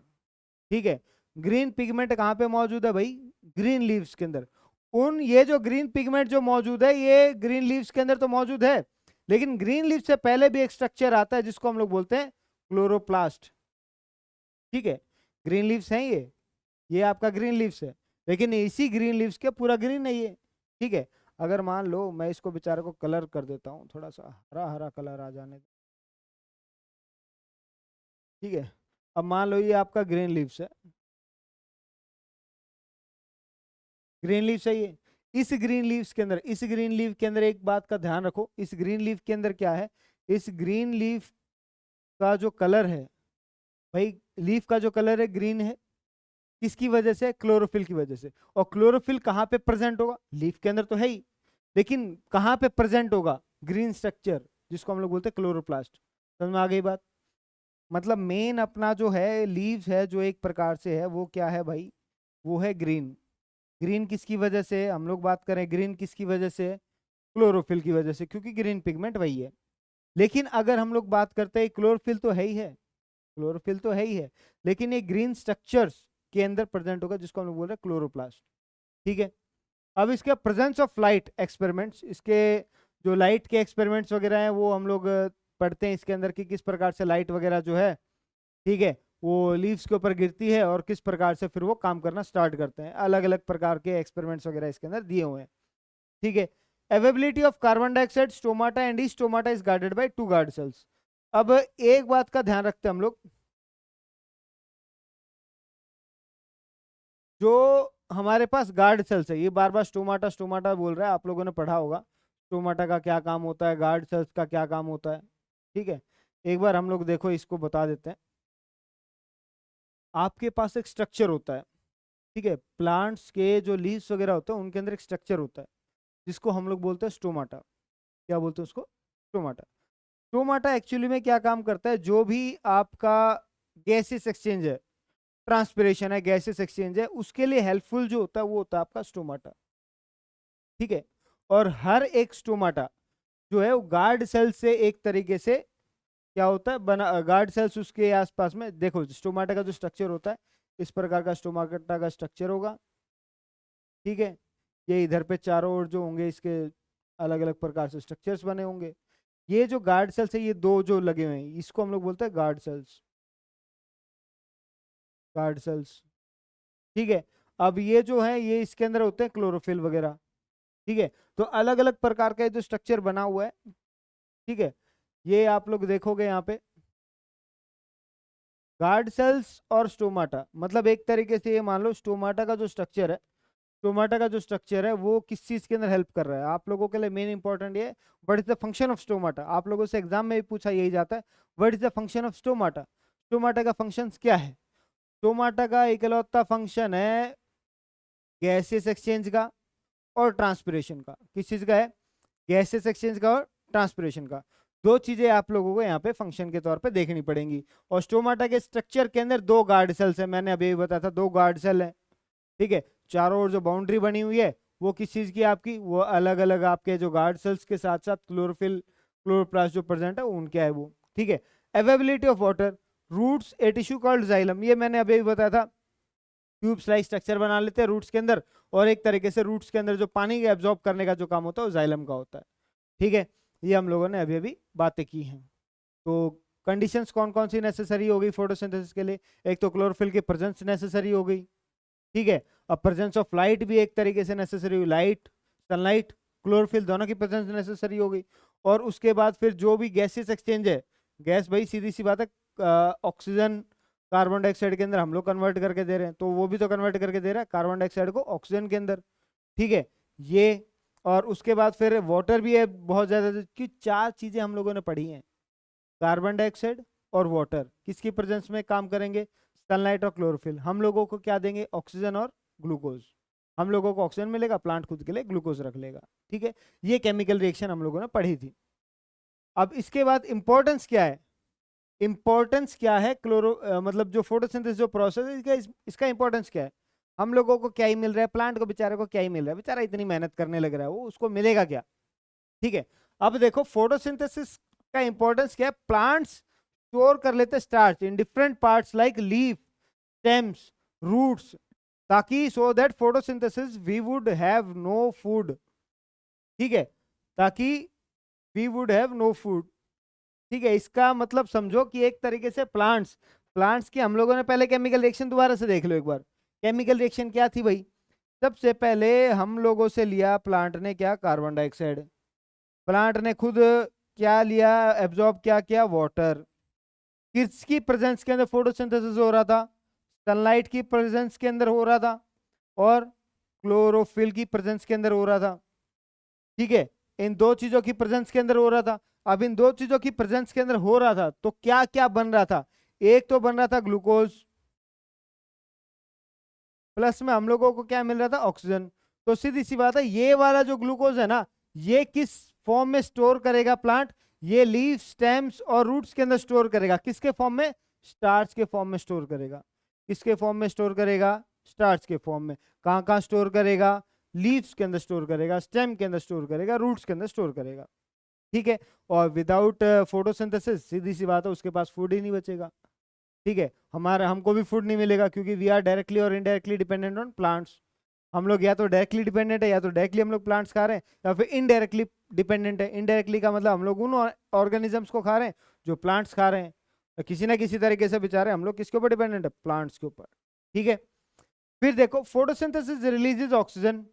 ठीक है। ग्रीन पिगमेंट कहां पे मौजूद है भाई, ग्रीन लीव्स के अंदर। उन ये जो ग्रीन पिगमेंट जो मौजूद है ये ग्रीन लीव्स के अंदर तो मौजूद है, लेकिन ग्रीन लीव्स से पहले भी एक स्ट्रक्चर आता है जिसको हम लोग बोलते हैं क्लोरोप्लास्ट, ठीक है। ग्रीन लीव्स हैं ये आपका ग्रीन लीव्स है, लेकिन इसी ग्रीन लीव्स के पूरा ग्रीन नहीं है, ठीक है। अगर मान लो मैं इसको बेचारे को कलर कर देता हूँ, थोड़ा सा हरा हरा कलर आ जाने दो, ठीक है। अब मान लो ये आपका ग्रीन लीव्स है, ग्रीन लीफ चाहिए। इस ग्रीन लीव्स के अंदर, इस ग्रीन लीफ के अंदर एक बात का ध्यान रखो, इस ग्रीन लीफ के अंदर क्या है, इस ग्रीन लीफ का जो कलर है भाई, लीफ का जो कलर है ग्रीन है, किसकी वजह से? क्लोरोफिल की वजह से। और क्लोरोफिल कहाँ पे प्रेजेंट होगा? लीफ के अंदर तो है ही, लेकिन कहाँ पे प्रेजेंट होगा? ग्रीन स्ट्रक्चर, जिसको हम लोग बोलते हैं क्लोरोप्लास्ट। समझ में आ गई बात? मतलब मेन अपना जो है लीव्स है, जो एक प्रकार से है, वो क्या है भाई? वो है ग्रीन। ग्रीन किसकी वजह से? हम लोग बात करें ग्रीन किसकी वजह से? क्लोरोफिल की वजह से, क्योंकि ग्रीन पिगमेंट वही है। लेकिन अगर हम लोग बात करते हैं, क्लोरोफिल तो है ही है, क्लोरोफिल तो है ही है, लेकिन ये ग्रीन स्ट्रक्चर्स के अंदर प्रेजेंट होगा, जिसको हम लोग बोल रहे हैं क्लोरोप्लास्ट। ठीक है। अब इसके प्रेजेंस ऑफ लाइट एक्सपेरिमेंट्स, इसके जो लाइट के एक्सपेरिमेंट्स वगैरह हैं वो हम लोग पढ़ते हैं इसके अंदर, कि किस प्रकार से लाइट वगैरह जो है, ठीक है, वो लीव्स के ऊपर गिरती है और किस प्रकार से फिर वो काम करना स्टार्ट करते हैं। अलग अलग प्रकार के एक्सपेरिमेंट्स वगैरह इसके अंदर दिए हुए हैं। ठीक है। Availability of carbon dioxide, stomata and stomata is guarded by 2 guard cells. अब एक बात का ध्यान रखते हैं हम लोग, जो हमारे पास गार्ड सेल्स है, ये बार बार स्टोमाटा स्टोमाटा बोल रहा है, आप लोगों ने पढ़ा होगा स्टोमाटा का क्या काम होता है, गार्ड सेल्स का क्या काम होता है। ठीक है। एक बार हम लोग देखो इसको बता देते हैं। आपके पास एक स्ट्रक्चर होता है, ठीक है, प्लांट्स के जो लीव्स वगैरह होते हैं उनके अंदर एक स्ट्रक्चर होता है, जिसको हम लोग बोलते हैं स्टोमाटा। क्या बोलते हैं उसको? स्टोमाटा। स्टोमाटा एक्चुअली में क्या काम करता है? जो भी आपका गैसेस एक्सचेंज है, ट्रांसपिरेशन है, गैसेस एक्सचेंज है, उसके लिए हेल्पफुल जो होता है वो होता है आपका स्टोमाटा। ठीक है। और हर एक स्टोमाटा जो है वो गार्ड सेल से एक तरीके से क्या होता है बना, गार्ड सेल्स उसके आसपास में, देखो स्टोमाटा का जो स्ट्रक्चर होता है, इस प्रकार का स्टोमाटा का स्ट्रक्चर होगा। ठीक है। ये इधर पे चारों ओर जो होंगे इसके अलग अलग प्रकार से स्ट्रक्चर्स बने होंगे। ये जो गार्ड सेल्स है, ये दो जो लगे हुए हैं, इसको हम लोग बोलते हैं गार्ड सेल्स, गार्ड सेल्स। ठीक है। अब ये जो है ये इसके अंदर होते हैं क्लोरोफिल वगैरह। ठीक है। तो अलग अलग प्रकार का जो स्ट्रक्चर बना हुआ है, ठीक है, ये आप लोग देखोगे यहाँ पे गार्ड सेल्स और स्टोमाटा, मतलब एक तरीके से ये मान लो स्टोमाटा का जो स्ट्रक्चर है, स्टोमाटा का जो स्ट्रक्चर है वो किस चीज के अंदर हेल्प कर रहा है आप लोगों के लिए? मेन इंपॉर्टेंट ये, what is the function of stomata. आप लोगों से एग्जाम में भी पूछा यही जाता है, what is the function of stomata. Stomata का फंक्शंस क्या है? स्टोमाटा का इकलौता फंक्शन है गैसेस एक्सचेंज का और ट्रांसपिरेशन का। किस चीज का है? गैसेस एक्सचेंज का और ट्रांसपिरेशन का। दो चीजें आप लोगों को यहाँ पे फंक्शन के तौर पे देखनी पड़ेंगी। और स्टोमाटा के स्ट्रक्चर के अंदर दो गार्ड सेल्स है, मैंने अभी बताया था, दो गार्ड सेल है। ठीक है। चारों ओर जो बाउंड्री बनी हुई है वो किस चीज की आपकी? वो अलग अलग आपके जो गार्ड सेल्स के साथ साथ क्लोरोफिल, क्लोरोप्लास्ट जो प्रेजेंट है उनके है वो। ठीक है। Availability of water, roots a tissue called xylem, ये मैंने अभी बताया था, ट्यूब स्लाइस स्ट्रक्चर बना लेते हैं रूट्स के अंदर, और एक तरीके से रूट्स के अंदर जो पानी एब्जॉर्ब करने का जो काम होता है वो जाइलम का होता है। ठीक है। ये हम लोगों ने अभी अभी बातें की हैं। तो कंडीशंस कौन कौन सी नेसेसरी हो गई फोटोसिंथेसिस के लिए? एक तो क्लोरोफिल की प्रेजेंस नेसेसरी हो गई। ठीक है। अब प्रेजेंस ऑफ लाइट भी एक तरीके से नेसेसरी हुई, लाइट, सनलाइट, क्लोरोफिल दोनों की प्रेजेंस नेसेसरी हो गई। और उसके बाद फिर जो भी गैसेस एक्सचेंज है, गैस भाई सीधी सी बात है, ऑक्सीजन कार्बन डाइऑक्साइड के अंदर हम लोग कन्वर्ट करके दे रहे हैं, तो वो भी तो कन्वर्ट करके दे रहा है कार्बन डाइऑक्साइड को ऑक्सीजन के अंदर। ठीक है। ये और उसके बाद फिर वाटर भी है बहुत ज्यादा, कि चार चीजें हम लोगों ने पढ़ी हैं, कार्बन डाइऑक्साइड और वाटर किसकी प्रेजेंस में काम करेंगे? सनलाइट और क्लोरोफिल हम लोगों को क्या देंगे? ऑक्सीजन और ग्लूकोज। हम लोगों को ऑक्सीजन मिलेगा, प्लांट खुद के लिए ग्लूकोज रख लेगा। ठीक है। ये केमिकल रिएक्शन हम लोगों ने पढ़ी थी। अब इसके बाद इंपॉर्टेंस क्या है? इंपॉर्टेंस क्या है मतलब जो फोटोसिंथेसिस जो प्रोसेस है इसका इंपॉर्टेंस क्या है? हम लोगों को क्या ही मिल रहा है? प्लांट को बेचारे को क्या ही मिल रहा है? बेचारा इतनी मेहनत करने लग रहा है, वो उसको मिलेगा क्या? ठीक है। अब देखो फोटोसिंथेसिस का इंपॉर्टेंस क्या है? प्लांट्स स्टोर कर लेते starch in different parts like leaf, stems, roots, ताकि so that photosynthesis we would have no food. ठीक है। ताकि we would have no food. ठीक है। इसका मतलब समझो कि एक तरीके से प्लांट्स, प्लांट्स की हम लोगों ने पहले केमिकल रिएक्शन दोबारा से देख लो एक बार। केमिकल रिएक्शन क्या थी भाई? सबसे पहले हम लोगों से लिया प्लांट ने क्या? Carbon dioxide. प्लांट ने खुद क्या लिया? एब्जॉर्ब क्या किया? वाटर। किसकी प्रेजेंस के अंदर फोटोसिंथेसिस हो रहा था? सनलाइट की प्रेजेंस के अंदर हो रहा था। और क्लोरोफिल की प्रेजेंस के अंदर हो रहा था। ठीक है, इन दो चीजों की प्रेजेंस के अंदर हो रहा था। अब इन दो चीजों की प्रेजेंस के अंदर हो रहा था तो क्या क्या बन रहा था? एक तो बन रहा था ग्लूकोज, प्लस में हम लोगों को क्या मिल रहा था? ऑक्सीजन। तो सीधी सी बात है, ये वाला जो ग्लूकोज है ना, ये किस फॉर्म में स्टोर करेगा प्लांट? ये लीफ, स्टेम्स और रूट्स के अंदर स्टोर करेगा। किसके फॉर्म में? स्टार्च के फॉर्म में स्टोर करेगा। किसके फॉर्म में स्टोर करेगा? स्टार्च के फॉर्म में। कहां कहां स्टोर करेगा? लीव्स के अंदर स्टोर करेगा, स्टेम के अंदर स्टोर करेगा, रूट्स के अंदर स्टोर करेगा। ठीक है, और विदाउट फोटोसिंथेसिस सीधी सी बात है, उसके पास फूड ही नहीं बचेगा। ठीक है, हमारा हमको भी फूड नहीं मिलेगा, क्योंकि वी आर डायरेक्टली और इनडायरेक्टली डिपेंडेंट ऑन प्लांट्स। हम लोग या तो डायरेक्टली डिपेंडेंट है, या तो डायरेक्टली हम लोग प्लांट्स खा रहे हैं, या फिर इनडायरेक्टली डिपेंडेंट है। इनडायरेक्टली का मतलब हम लोग उन ऑर्गेनिजम्स को खा रहे हैं जो प्लांट्स खा रहे हैं। तो किसी ना किसी तरीके से बेचारे हम लोग किसके ऊपर डिपेंडेंट है? प्लांट्स के ऊपर। ठीक है, फिर देखो, photosynthesis releases oxygen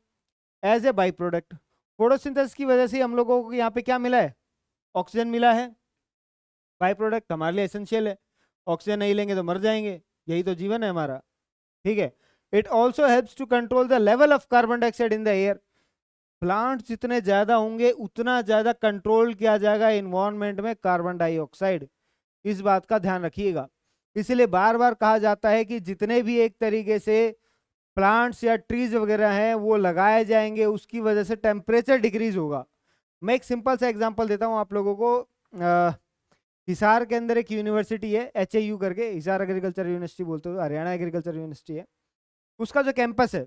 as a by product. Photosynthesis की वजह से हम लोगों को यहाँ पे क्या मिला है? ऑक्सीजन मिला है। बाई प्रोडक्ट हमारे लिए एसेंशियल है, ऑक्सीजन नहीं लेंगे तो मर जाएंगे, यही तो जीवन है हमारा। ठीक है, it also helps to control the level of carbon dioxide in the air. Plant जितने ज्यादा होंगे उतना ज्यादा कंट्रोल किया जाएगा इन्वायरमेंट में कार्बन डाइऑक्साइड। इस बात का ध्यान रखिएगा। इसलिए बार बार कहा जाता है कि जितने भी एक तरीके से प्लांट्स या ट्रीज वगैरह हैं वो लगाए जाएंगे, उसकी वजह से टेम्परेचर डिक्रीज होगा। मैं एक सिंपल सा एग्जांपल देता हूं आप लोगों को। हिसार के अंदर एक यूनिवर्सिटी है, HAU करके, हिसार एग्रीकल्चर यूनिवर्सिटी बोलते हो, हरियाणा एग्रीकल्चर यूनिवर्सिटी है। उसका जो कैंपस है,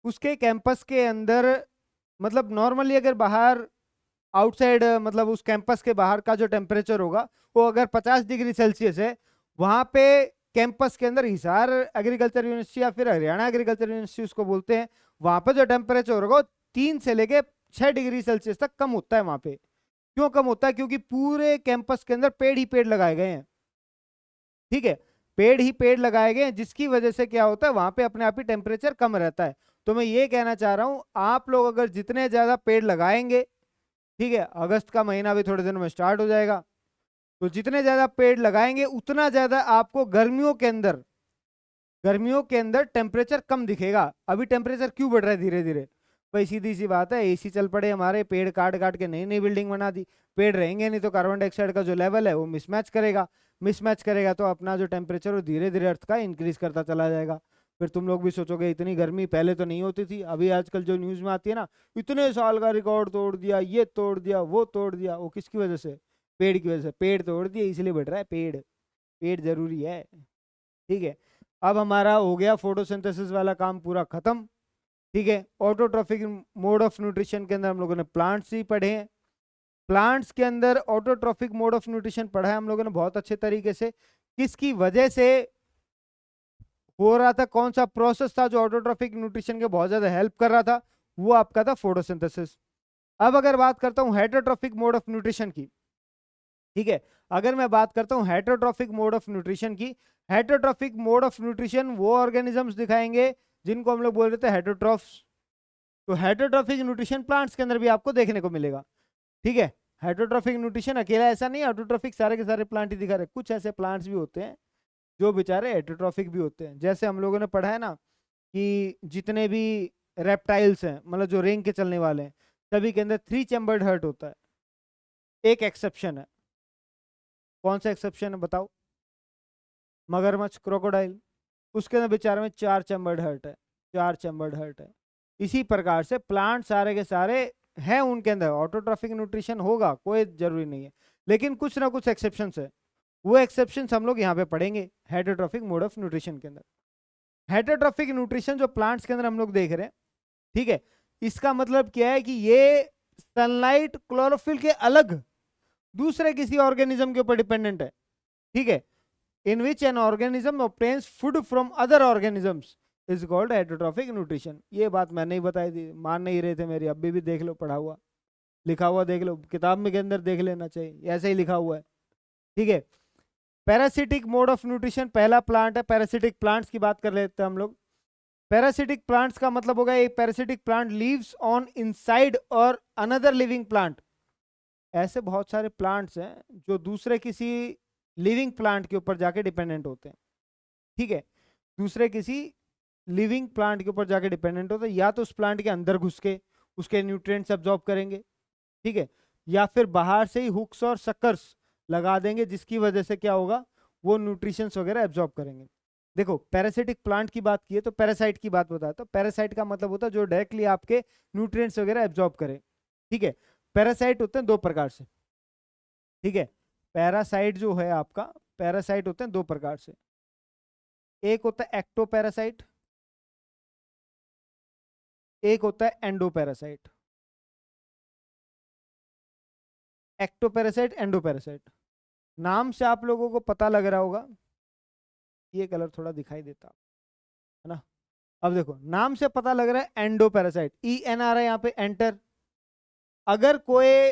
उसके कैंपस के अंदर मतलब नॉर्मली अगर बाहर आउटसाइड मतलब उस कैंपस के बाहर का जो टेम्परेचर होगा वो अगर 50 डिग्री सेल्सियस है, वहां पे कैंपस के अंदर हिसार एग्रीकल्चर यूनिवर्सिटी या फिर हरियाणा एग्रीकल्चर यूनिवर्सिटी उसको बोलते हैं, वहां पे जो टेम्परेचर होगा 3 से लेके 6 डिग्री सेल्सियस तक कम होता है वहां पे। क्यों कम होता है? क्योंकि पूरे कैंपस के अंदर पेड़ ही पेड़ लगाए गए हैं। ठीक है, पेड़ ही पेड़ लगाए गए हैं, जिसकी वजह से क्या होता है, वहां पे अपने आप ही टेम्परेचर कम रहता है। तो मैं ये कहना चाह रहा हूं, आप लोग अगर जितने ज्यादा पेड़ लगाएंगे, ठीक है, अगस्त का महीना भी थोड़े दिनों में स्टार्ट हो जाएगा, तो जितने ज्यादा पेड़ लगाएंगे उतना ज्यादा आपको गर्मियों के अंदर टेम्परेचर कम दिखेगा। अभी टेम्परेचर क्यों बढ़ रहा है धीरे धीरे? भाई सीधी सी बात है, एसी चल पड़े हमारे, पेड़ काट काट के नई नई बिल्डिंग बना दी। पेड़ रहेंगे नहीं तो कार्बन डाइऑक्साइड का जो लेवल है वो मिसमैच करेगा तो अपना जो टेम्परेचर वो धीरे धीरे अर्थ का इंक्रीज करता चला जाएगा। फिर तुम लोग भी सोचोगे इतनी गर्मी पहले तो नहीं होती थी, अभी आजकल जो न्यूज में आती है ना, इतने साल का रिकॉर्ड तोड़ दिया, ये तोड़ दिया, वो तोड़ दिया, वो किसकी वजह से? पेड़ की वजह से। पेड़ तोड़ दिए इसलिए बढ़ रहा है पेड़। पेड़ जरूरी है। ठीक है, अब हमारा हो गया फोटोसिंथेसिस वाला काम पूरा खत्म। ठीक है, ऑटोट्रॉफिक मोड ऑफ न्यूट्रिशन के अंदर हम लोगों ने प्लांट्स ही पढ़े हैं। प्लांट्स के अंदर ऑटोट्रॉफिक मोड ऑफ न्यूट्रिशन पढ़ा है हम लोगों ने बहुत अच्छे तरीके से। किसकी वजह से हो रहा था? कौन सा प्रोसेस था जो ऑटोट्रॉफिक न्यूट्रिशन के बहुत ज्यादा हेल्प कर रहा था? वो आपका था फोटोसिंथेसिस। अब अगर बात करता हूं हेटरोट्रॉफिक मोड ऑफ न्यूट्रिशन की, ठीक है, अगर मैं बात करता हूं हेटरोट्रॉफिक मोड ऑफ न्यूट्रिशन की, हेटरोट्रॉफिक मोड ऑफ न्यूट्रिशन वो ऑर्गेनिजम्स दिखाएंगे जिनको हम लोग बोल रहे थे हेटरोट्रॉफ्स। तो हेटरोट्रॉफिक न्यूट्रिशन प्लांट्स के अंदर भी आपको देखने को मिलेगा। ठीक है, हेटरोट्रॉफिक न्यूट्रिशन अकेला ऐसा नहीं, हेटरोट्रॉफिक सारे के सारे प्लांट ही दिखा रहे, कुछ ऐसे प्लांट्स भी होते हैं जो बेचारे हेटरोट्रॉफिक भी होते हैं। जैसे हम लोगों ने पढ़ा है ना कि जितने भी रेप्टाइल्स हैं, मतलब जो रेंग के चलने वाले हैं, सभी के अंदर 3 चैम्बर्ड हर्ट होता है। एक एक्सेप्शन है, कौन सा एक्सेप्शन है बताओ? मगरमच्छ, क्रोकोडाइल, उसके अंदर बेचारे में 4 चैम्बर्ड हर्ट है। 4 चैम्बर्ड हर्ट है। इसी प्रकार से प्लांट सारे के सारे हैं, उनके अंदर ऑटोट्रॉफिक न्यूट्रिशन होगा, कोई जरूरी नहीं है, लेकिन कुछ ना कुछ एक्सेप्शंस है। वो एक्सेप्शंस हम लोग यहाँ पे पढ़ेंगे हेटरोट्रॉफिक मोड ऑफ न्यूट्रिशन के अंदर। हेटरोट्रॉफिक न्यूट्रिशन जो प्लांट्स के अंदर हम लोग देख रहे हैं, ठीक है, इसका मतलब क्या है कि ये सनलाइट, क्लोरोफिल के अलग दूसरे किसी ऑर्गेनिज्म के ऊपर डिपेंडेंट है। ठीक है, in which an organism obtains food from other organisms is called heterotrophic nutrition। ये बात मैंने ही बताई थी, मान नहीं रहे थे मेरी, अभी भी देख लो, पढ़ा हुआ लिखा हुआ देख लो, किताब में के अंदर देख लेना चाहिए, ऐसे ही लिखा हुआ है। ठीक है, पैरासिटिक मोड ऑफ न्यूट्रिशन पहला प्लांट है। पैरासिटिक प्लांट्स की बात कर लेते हैं हम लोग। पैरासिटिक प्लांट्स का मतलब होगा एक parasitic plant leaves on inside और अनदर लिविंग प्लांट। ऐसे बहुत सारे प्लांट्स हैं जो दूसरे किसी लिविंग प्लांट के ऊपर जाके डिपेंडेंट होते हैं। ठीक है, दूसरे किसी लिविंग प्लांट के ऊपर जाके डिपेंडेंट होता है, या तो उस प्लांट के अंदर घुस के उसके न्यूट्रिएंट्स एब्जॉर्ब करेंगे, ठीक है, या फिर बाहर से ही हुक्स और सकर्स लगा देंगे, जिसकी वजह से क्या होगा, वो न्यूट्रिशंस वगैरह एब्जॉर्ब करेंगे। देखो पैरासिटिक प्लांट की बात की है तो पैरासाइट की बात बताता हूं। पैरासाइट का मतलब होता है जो डायरेक्टली आपके न्यूट्रिएंट्स वगैरह एब्जॉर्ब करे, ठीक है। पैरासाइट होते हैं दो प्रकार से, ठीक है। पैरासाइट जो है आपका, पैरासाइट होते हैं दो प्रकार से, एक होता है एक्टोपैरासाइट, एक होता है एंडोपैरासाइट। एक्टोपैरासाइट, एंडोपैरासाइट, नाम से आप लोगों को पता लग रहा होगा, ये कलर थोड़ा दिखाई देता है ना। अब देखो नाम से पता लग रहा है एंडोपैरासाइट, ENR है यहाँ पे, एंटर। अगर कोई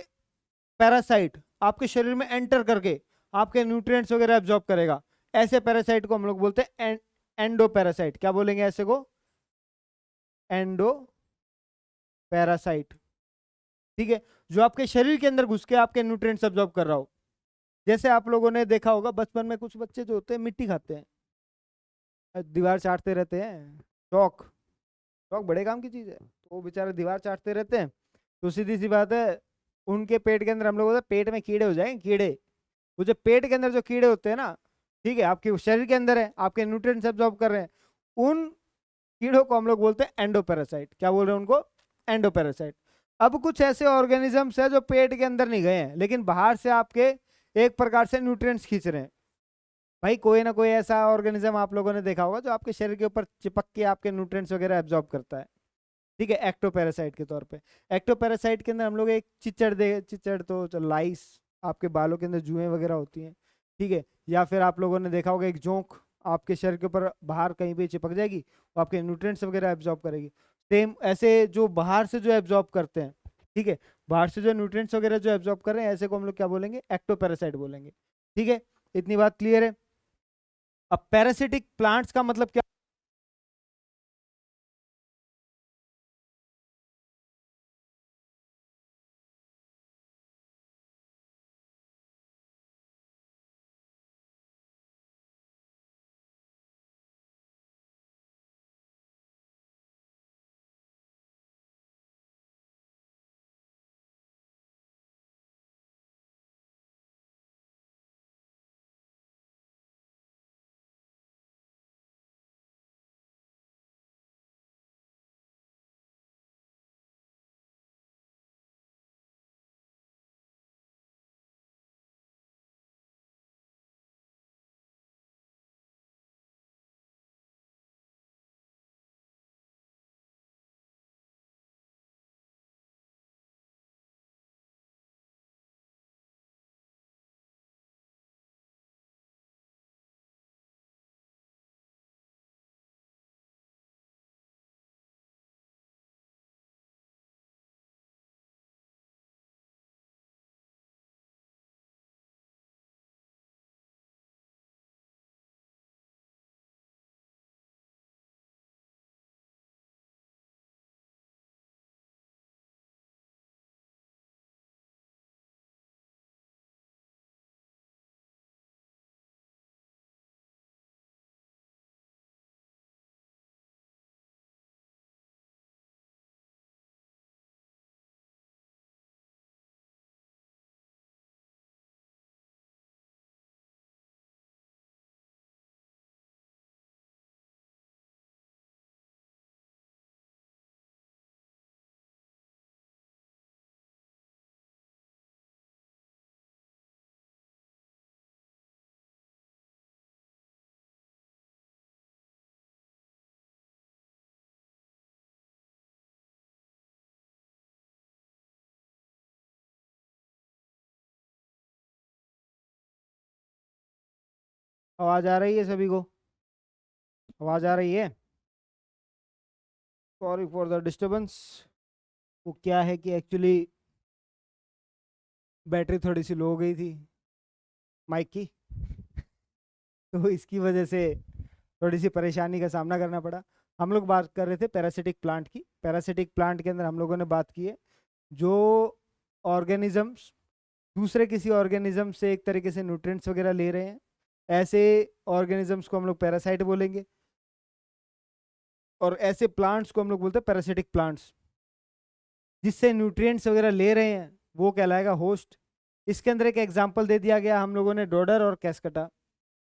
पैरासाइट आपके शरीर में एंटर करके आपके न्यूट्रिएंट्स वगैरह एब्जॉर्ब करेगा, ऐसे पैरासाइट को हम लोग बोलते हैं एंडोपैरासाइट। क्या बोलेंगे ऐसे को? एंडो पैरासाइट, ठीक है। जो आपके शरीर के अंदर घुस के आपके न्यूट्रिएंट्स एब्जॉर्ब कर रहा हो। जैसे आप लोगों ने देखा होगा बचपन में कुछ बच्चे जो होते हैं मिट्टी खाते हैं, दीवार चाटते रहते हैं, चौक, चौक बड़े काम की चीज है, तो वो बेचारे दीवार चाटते रहते हैं, तो सीधी सी बात है उनके पेट के अंदर, हम लोग बोलते हैं पेट में कीड़े हो जाएंगे, कीड़े। वो जो पेट के अंदर जो कीड़े होते हैं ना, ठीक है, आपके शरीर के अंदर है, आपके न्यूट्रिएंट्स एब्जॉर्ब कर रहे हैं, उन कीड़ों को हम लोग बोलते हैं एंडोपैरासाइट। क्या बोल रहे हैं उनको? एंडोपैरासाइट। अब कुछ ऐसे ऑर्गेनिजम्स है जो पेट के अंदर नहीं गए हैं, लेकिन बाहर से आपके एक प्रकार से न्यूट्रिएंट्स खींच रहे हैं। भाई कोई ना कोई ऐसा ऑर्गेनिज्म आप लोगों ने देखा होगा जो आपके शरीर के ऊपर चिपक के आपके न्यूट्रिएंट्स वगैरह एब्जॉर्ब करता है, ठीक है, एक्टोपैरासाइट के तौर पे। एक्टोपैरासाइट के अंदर हम लोग एक चिचड़ दे, चिचड़ तो लाइस, आपके बालों के अंदर जुएं वगैरह होती हैं, ठीक है, या फिर आप लोगों ने देखा होगा एक जोंक आपके शरीर के ऊपर बाहर कहीं पे चिपक जाएगी, वो आपके न्यूट्रिएंट्स वगैरह एब्जॉर्ब करेगी। सेम ऐसे जो बाहर से जो एब्जॉर्ब करते हैं, ठीक है, बाहर से जो न्यूट्रिएंट्स वगैरह जो एब्जॉर्ब कर रहे हैं, ऐसे को हम लोग क्या बोलेंगे? एक्टोपैरासाइट बोलेंगे, ठीक है। इतनी बात क्लियर है। अब पैरासिटिक प्लांट्स का मतलब क्या? आवाज आ रही है सभी को? आवाज आ रही है? Sorry for the disturbance. वो क्या है कि एक्चुअली बैटरी थोड़ी सी लो हो गई थी माइक की, तो इसकी वजह से थोड़ी सी परेशानी का सामना करना पड़ा। हम लोग बात कर रहे थे पैरासिटिक प्लांट की। पैरासिटिक प्लांट के अंदर हम लोगों ने बात की है जो ऑर्गेनिजम्स दूसरे किसी ऑर्गेनिज्म से एक तरीके से न्यूट्रिएंट्स वगैरह ले रहे हैं, ऐसे ऑर्गेनिजम्स को हम लोग पैरासाइट बोलेंगे। और ऐसे प्लांट्स को हम लोग बोलते हैं पैरासिटिक प्लांट्स। जिससे न्यूट्रिएंट्स वगैरह ले रहे हैं वो कहलाएगा होस्ट। इसके अंदर एक एग्जांपल दे दिया गया हम लोगों ने, डोडर और कैस्कटा।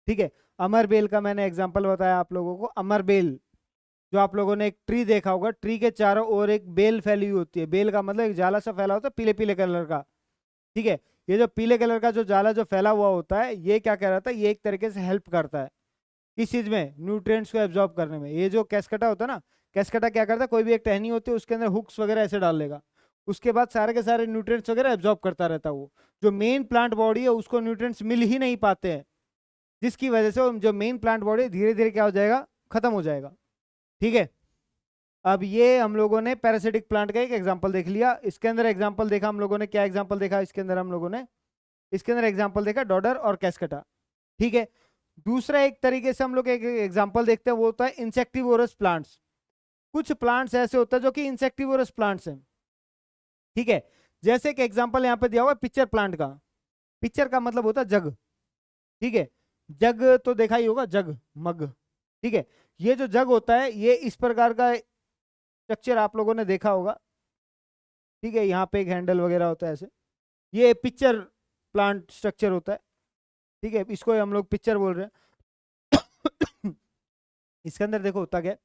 ठीक है, अमरबेल का मैंने एग्जांपल बताया आप लोगों को। अमरबेल, जो आप लोगों ने एक ट्री देखा होगा, ट्री के चारों ओर एक बेल फैली हुई होती है। बेल का मतलब एक जाला सा फैला होता है पीले पीले कलर का। ठीक है, ये जो पीले कलर का जो जाला जो फैला हुआ होता है, ये क्या कह रहा था, ये एक तरीके से हेल्प करता है किस चीज में, न्यूट्रिएंट्स को एब्जॉर्ब करने में। ये जो कैस्कटा होता है ना, कैस्कटा क्या करता है, कोई भी एक टहनी होती है उसके अंदर हुक्स वगैरह ऐसे डाल लेगा, उसके बाद सारे के सारे न्यूट्रिएंट्स वगैरह एब्जॉर्ब करता रहता है। वो जो मेन प्लांट बॉडी है उसको न्यूट्रिएंट्स मिल ही नहीं पाते हैं, जिसकी वजह से वो जो मेन प्लांट बॉडी धीरे धीरे क्या हो जाएगा, खत्म हो जाएगा। ठीक है, अब ये हम लोगों ने पैरासिटिक प्लांट का एक एग्जांपल देख लिया। इसके अंदर एग्जांपल देखा हम लोगों ने, क्या एग्जांपल देखा इसके अंदर हम लोगों ने, इसके अंदर एग्जांपल देखा डॉडर और कैस्कटा। ठीक है, दूसरा एक तरीके से हम लोग एक एग्जांपल देखते हैं, वो होता है इंसेक्टिवोरस प्लांट्स। कुछ प्लांट्स ऐसे होते हैं जो कि इंसेक्टिवोरस प्लांट्स हैं। ठीक है, जैसे कि एग्जांपल यहाँ पे दिया हुआ है पिक्चर प्लांट का। पिक्चर का मतलब होता है जग। ठीक है, जग तो देखा ही होगा, जग, मग। ठीक है, ये जो जग होता है ये इस प्रकार का स्ट्रक्चर आप लोगों ने देखा होगा। ठीक है, यहाँ पे एक हैंडल वगैरह होता है ऐसे, ये पिक्चर प्लांट स्ट्रक्चर होता है। ठीक है, इसको हम लोग पिक्चर बोल रहे हैं। इसके अंदर देखो होता क्या,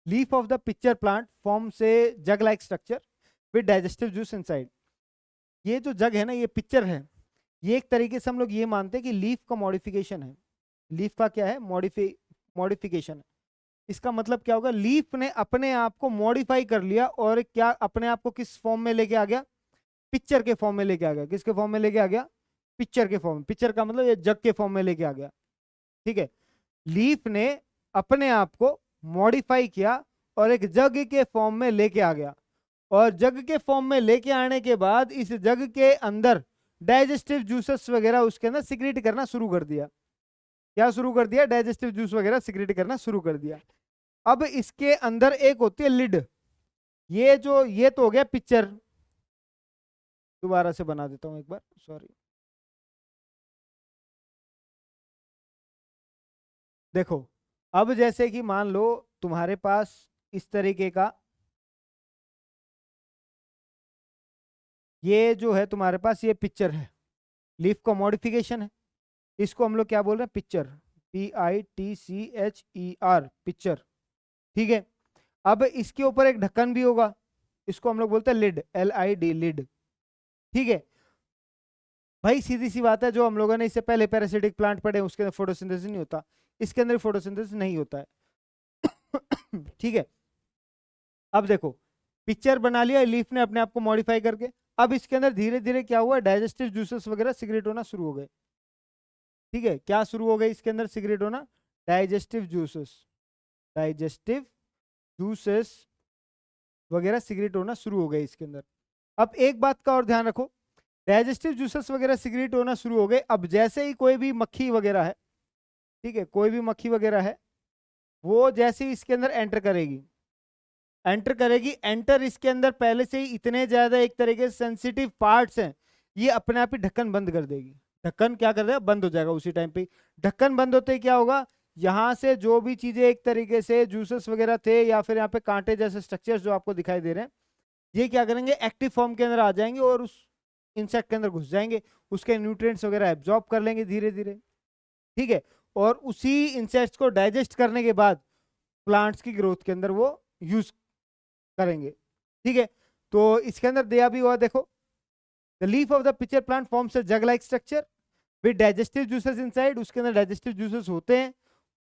leaf of the picture plant form से jug like structure with digestive juice inside. ये जो जग है ना, ये पिक्चर है, ये एक तरीके से हम लोग ये मानते हैं कि लीफ का मॉडिफिकेशन है। लीफ का क्या है, मॉडिफिकेशन है। इसका मतलब क्या होगा, लीफ ने अपने आप को मॉडिफाई कर लिया और क्या अपने आप को किस फॉर्म में लेके आ गया, पिक्चर के फॉर्म में लेके आ गया। किसके फॉर्म में लेके आ गया, पिक्चर के फॉर्म। पिक्चर का मतलब ये जग के फॉर्म में लेके आ गया। ठीक है, लीफ ने अपने आप को मॉडिफाई किया और एक जग के फॉर्म में लेके आ गया, और जग के फॉर्म में लेके आने के बाद इस जग के अंदर डाइजेस्टिव जूसेस वगैरह उसके अंदर सिक्रीट करना शुरू कर दिया। क्या शुरू कर दिया, डाइजेस्टिव जूस वगैरह सिक्रीट करना शुरू कर दिया। अब इसके अंदर एक होती है लिड। ये तो हो गया पिक्चर। दोबारा से बना देता हूं एक बार, सॉरी। देखो, अब जैसे कि मान लो तुम्हारे पास इस तरीके का ये जो है तुम्हारे पास ये पिक्चर है, लीफ का मॉडिफिकेशन है। इसको हम लोग क्या बोल रहे हैं, पिक्चर, PITCHER, पिक्चर। ठीक है, अब इसके ऊपर एक ढक्कन भी होगा, इसको हम लोग बोलते हैं लिड, LID, लिड। ठीक है भाई, सीधी सी बात है, जो हम लोगों ने इससे पहले पैरासिटिक प्लांट पढ़े उसके अंदर फोटोसिंथेसिस नहीं होता, इसके अंदर फोटोसिंथेसिस नहीं होता है। ठीक है, अब देखो पिक्चर बना लिया लीफ ने अपने आप को मॉडिफाई करके। अब इसके अंदर धीरे धीरे क्या हुआ, डाइजेस्टिव जूसेस वगैरह सिगरेट होना शुरू हो गए। ठीक है, क्या शुरू हो गए इसके अंदर सिगरेट होना, डाइजेस्टिव जूसेस, डाइजेस्टिव जूसेस वगैरह सिगरेट होना शुरू हो गए इसके अंदर। अब एक बात का और ध्यान रखो, डाइजेस्टिव जूसेस वगैरह सिगरेट होना शुरू हो गए। अब जैसे ही कोई भी मक्खी वगैरह है, ठीक है, कोई भी मक्खी वगैरह है, वो जैसे ही इसके अंदर एंटर करेगी, एंटर इसके अंदर पहले से ही इतने ज्यादा एक तरीके से सेंसिटिव पार्ट्स हैं, ये अपने आप ही ढक्कन बंद कर देगी। ढक्कन क्या कर देगा, बंद हो जाएगा उसी टाइम पे। ढक्कन बंद होते ही क्या होगा, यहाँ से जो भी चीजें एक तरीके से जूसेस वगैरह थे या फिर यहाँ पे कांटे जैसे स्ट्रक्चर्स जो आपको दिखाई दे रहे हैं, ये क्या करेंगे, एक्टिव फॉर्म के अंदर आ जाएंगे और उस इंसेक्ट के अंदर घुस जाएंगे, उसके न्यूट्रिएंट्स वगैरह एब्जॉर्ब कर लेंगे धीरे धीरे। ठीक है, और उसी इंसेक्ट्स को डाइजेस्ट करने के बाद प्लांट्स की ग्रोथ के अंदर वो यूज करेंगे। ठीक है, तो इसके अंदर दिया भी हुआ, देखो, the leaf of the picture plant forms a jug like structure with digestive juices inside. उसके अंदर डाइजेस्टिव जूसेस होते हैं।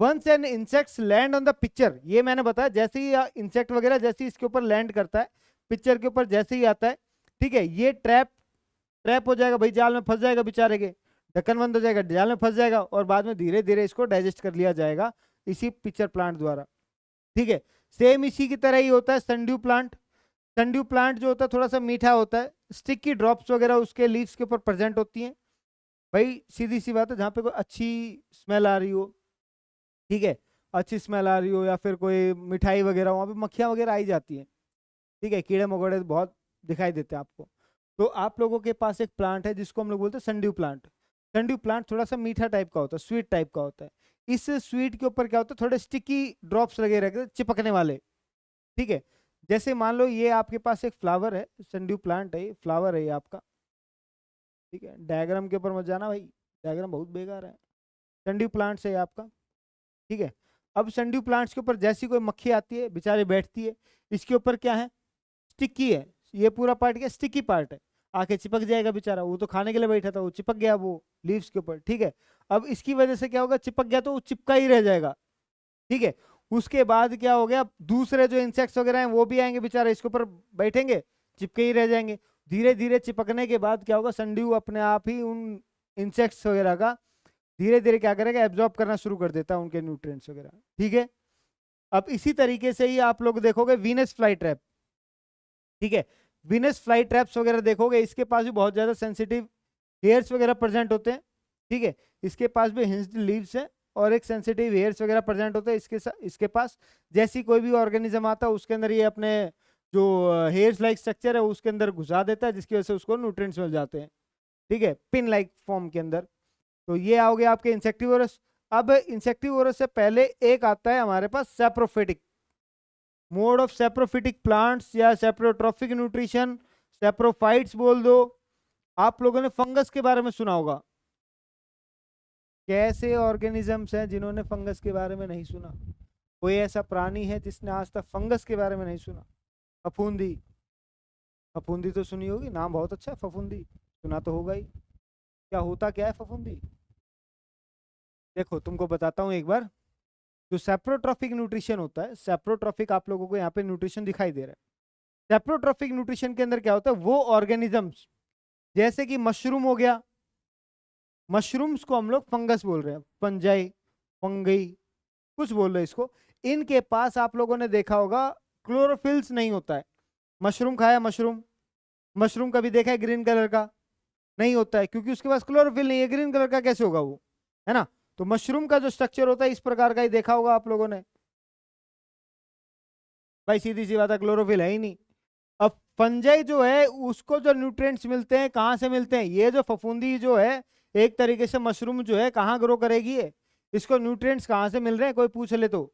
Once an insects land on the pitcher, ये मैंने बताया, जैसे ही इंसेक्ट वगैरह जैसे ही इसके ऊपर लैंड करता है, पिक्चर के ऊपर जैसे ही आता है, ठीक है, ये ट्रैप हो जाएगा भाई, जाल में फंस जाएगा बेचारे के, ढक्कन बंद हो जाएगा, जाल में फंस जाएगा, और बाद में धीरे धीरे इसको डाइजेस्ट कर लिया जाएगा इसी पिक्चर प्लांट द्वारा। ठीक है, सेम इसी की तरह ही होता है सनड्यू प्लांट। सनड्यू प्लांट जो होता है थोड़ा सा मीठा होता है, स्टिकी ड्रॉप्स वगैरह उसके लीव्स के ऊपर प्रेजेंट होती हैं। भाई सीधी सी बात है, जहाँ पे कोई अच्छी स्मेल आ रही हो, ठीक है, अच्छी स्मेल आ रही हो या फिर कोई मिठाई वगैरह, वहाँ पे मक्खियाँ वगैरह आई जाती हैं। ठीक है, कीड़े मकोड़े बहुत दिखाई देते हैं आपको। तो आप लोगों के पास एक प्लांट है जिसको हम लोग बोलते हैं सनड्यू प्लांट। सनड्यू प्लांट थोड़ा सा मीठा टाइप का होता है, स्वीट टाइप का होता है। इस स्वीट के ऊपर क्या होता है, थोड़े स्टिकी ड्रॉप्स लगे रहते हैं, चिपकने वाले। ठीक है। जैसे मान लो ये आपके पास एक फ्लावर है, सनड्यू प्लांट है, फ्लावर है ये आपका, ठीक है। डायग्राम के ऊपर मत जाना भाई, डायग्राम बहुत बेकार है। सनड्यू प्लांट्स है ये आपका, ठीक है। अब सनड्यू प्लांट्स के ऊपर जैसी कोई मक्खी आती है बेचारी बैठती है, इसके ऊपर क्या है, स्टिकी है, ये पूरा पार्ट क्या स्टिकी पार्ट है, आके चिपक जाएगा बेचारा, वो तो खाने के लिए बैठा था, वो चिपक गया वो लीव्स के ऊपर, ठीक है। अब इसकी वजह से क्या होगा, चिपक गया तो वो चिपका ही रह जाएगा, ठीक है। उसके बाद क्या हो गया, दूसरे जो इंसेक्ट्स वगैरह हैं वो भी आएंगे बेचारे, इसके ऊपर बैठेंगे, चिपके ही रह जाएंगे। धीरे धीरे चिपकने के बाद क्या होगा, सनड्यू अपने आप ही उन इंसेक्ट्स वगैरह का धीरे धीरे क्या करेगा, एब्जॉर्ब करना शुरू कर देता है उनके न्यूट्रिएंट्स वगैरह, ठीक है। अब इसी तरीके से ही आप लोग देखोगे वीनस फ्लाई ट्रैप, ठीक है। वीनस फ्लाई ट्रैप्स वगैरह देखोगे, इसके पास भी बहुत ज्यादा सेंसिटिव हेयर्स वगैरह प्रेजेंट होते हैं, ठीक है। इसके पास भी हिंज्ड लीव्स है और एक सेंसिटिव हेयर्स वगैरह प्रेजेंट होते हैं इसके पास। जैसी कोई भी ऑर्गेनिज्म आता है उसके अंदर ये अपने जो हेयर्स लाइक स्ट्रक्चर है उसके अंदर घुसा देता है, जिसकी वजह से उसको न्यूट्रिएंट्स मिल जाते हैं, ठीक है, पिन लाइक फॉर्म के अंदर। तो ये आओ गया आपके इंसेक्टिवोरस। अब इंसेक्टिवोरस से पहले एक आता है हमारे पास saprophytic, mode of saprophytic plants या सैप्रोट्रॉफिक न्यूट्रिशन, सैप्रोफाइट्स बोल दो। आप लोगों ने फंगस के बारे में सुना होगा, कैसे ऑर्गेनिजम्स हैं जिन्होंने फंगस के बारे में नहीं सुना? कोई ऐसा प्राणी है जिसने आज तक फंगस के बारे में नहीं सुना? फफूंदी, फफूंदी तो सुनी होगी, नाम बहुत अच्छा है फफूंदी, सुना तो होगा ही। क्या होता क्या है फफूंदी? देखो तुमको बताता हूँ एक बार। जो सेप्रोट्रॉफिक न्यूट्रिशन होता है, सेप्रोट्रॉफिक आप लोगों को यहाँ पे न्यूट्रिशन दिखाई दे रहा है। सेप्रोट्रॉफिक न्यूट्रिशन के अंदर क्या होता है, वो ऑर्गेनिजम्स जैसे कि मशरूम हो गया, मशरूम्स को हम लोग फंगस बोल रहे हैं, फंजाई, फंगई, कुछ बोल रहे हैं इसको। इनके पास आप लोगों ने देखा होगा क्लोरोफिल्स नहीं होता है। मशरूम खाया, मशरूम, मशरूम कभी देखा है ग्रीन कलर का? नहीं होता है, क्योंकि उसके पास क्लोरोफिल नहीं है, ग्रीन कलर का कैसे होगा वो, है ना। तो मशरूम का जो स्ट्रक्चर होता है इस प्रकार का ही देखा होगा आप लोगों ने। भाई सीधी सी बात है, क्लोरोफिल है ही नहीं। अब फंजाई जो है उसको जो न्यूट्रिएंट्स मिलते हैं कहाँ से मिलते हैं, ये जो फफूंदी जो है एक तरीके से मशरूम जो है कहाँ ग्रो करेगी है, इसको न्यूट्रिएंट्स कहाँ से मिल रहे हैं, कोई पूछ ले तो?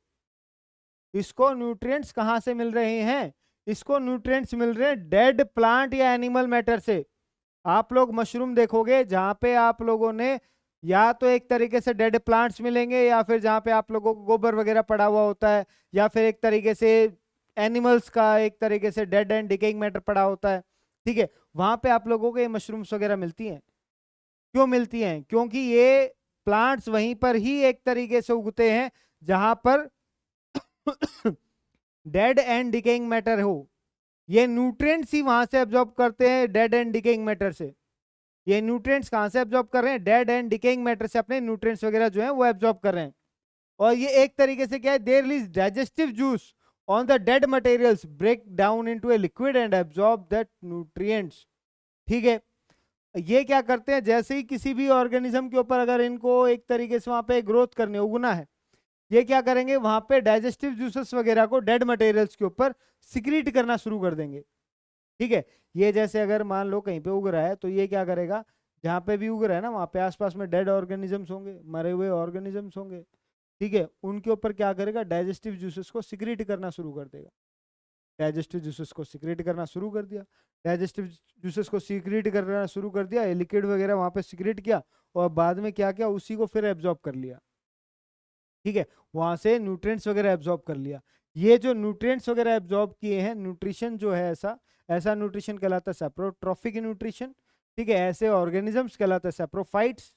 इसको न्यूट्रिएंट्स कहाँ से मिल रहे हैं? इसको न्यूट्रिएंट्स मिल रहे हैं डेड प्लांट या एनिमल मैटर से। आप लोग मशरूम देखोगे जहां पे आप लोगों ने या तो एक तरीके से डेड प्लांट्स मिलेंगे, या फिर जहां पे आप लोगों को गोबर वगैरह पड़ा हुआ होता है, या फिर एक तरीके से एनिमल्स का एक तरीके से डेड एंड डिकेइंग मैटर पड़ा होता है, ठीक है। वहां पे आप लोगों को ये मशरूम्स वगैरह मिलती हैं। क्यों मिलती हैं? क्योंकि ये प्लांट्स वहीं पर ही एक तरीके से उगते हैं जहां पर डेड एंड डिकेइंग मैटर हो। ये न्यूट्रिएंट्स ही वहां से एब्जॉर्ब करते हैं डेड एंड डिकेइंग मैटर से। ये न्यूट्रिएंट्स कहां से एब्जॉर्ब कर रहे हैं? डेड एंड डिकेइंग मैटर से अपने न्यूट्रिएंट्स वगैरह जो है वो एब्जॉर्ब कर रहे हैं। और ये एक तरीके से क्या है, they release digestive juice on the dead materials, break down into a liquid and absorb that nutrients, ठीक है। ये क्या करते हैं, जैसे ही किसी भी ऑर्गेनिज्म के ऊपर अगर इनको एक तरीके से वहां पे ग्रोथ करने, उगना है, ये क्या करेंगे, वहां पे डाइजेस्टिव जूसेस वगैरह को डेड मटेरियल्स के ऊपर सिक्रीट करना शुरू कर देंगे, ठीक है। ये जैसे अगर मान लो कहीं पे उग रहा है तो ये क्या करेगा, जहां पे भी उग रहा है ना वहां पे आसपास में डेड ऑर्गेनिजम्स होंगे, मरे हुए ऑर्गेनिजम्स होंगे, ठीक है। उनके ऊपर क्या करेगा, डाइजेस्टिव जूसेस को सिक्रीट करना शुरू कर देगा। डाइजेस्टिव जूसेस को सिक्रीट करना शुरू कर दिया, डाइजेस्टिव जूसेस को सिक्रीट करना शुरू कर दिया, लिक्विड वगैरह वहां पे सिक्रीट किया, और बाद में क्या किया, उसी को फिर एब्जॉर्ब कर लिया, ठीक है। वहां से न्यूट्रिएंट्स वगैरह एब्जॉर्ब कर लिया। ये जो न्यूट्रिएंट्स वगैरह एब्जॉर्ब किए हैं, न्यूट्रिशन जो है ऐसा ऐसा न्यूट्रिशन कहलाता है सैप्रोट्रॉफिक न्यूट्रिशन, ठीक है। ऐसे ऑर्गेनिजम्स कहलाते हैं सैप्रोफाइट्स,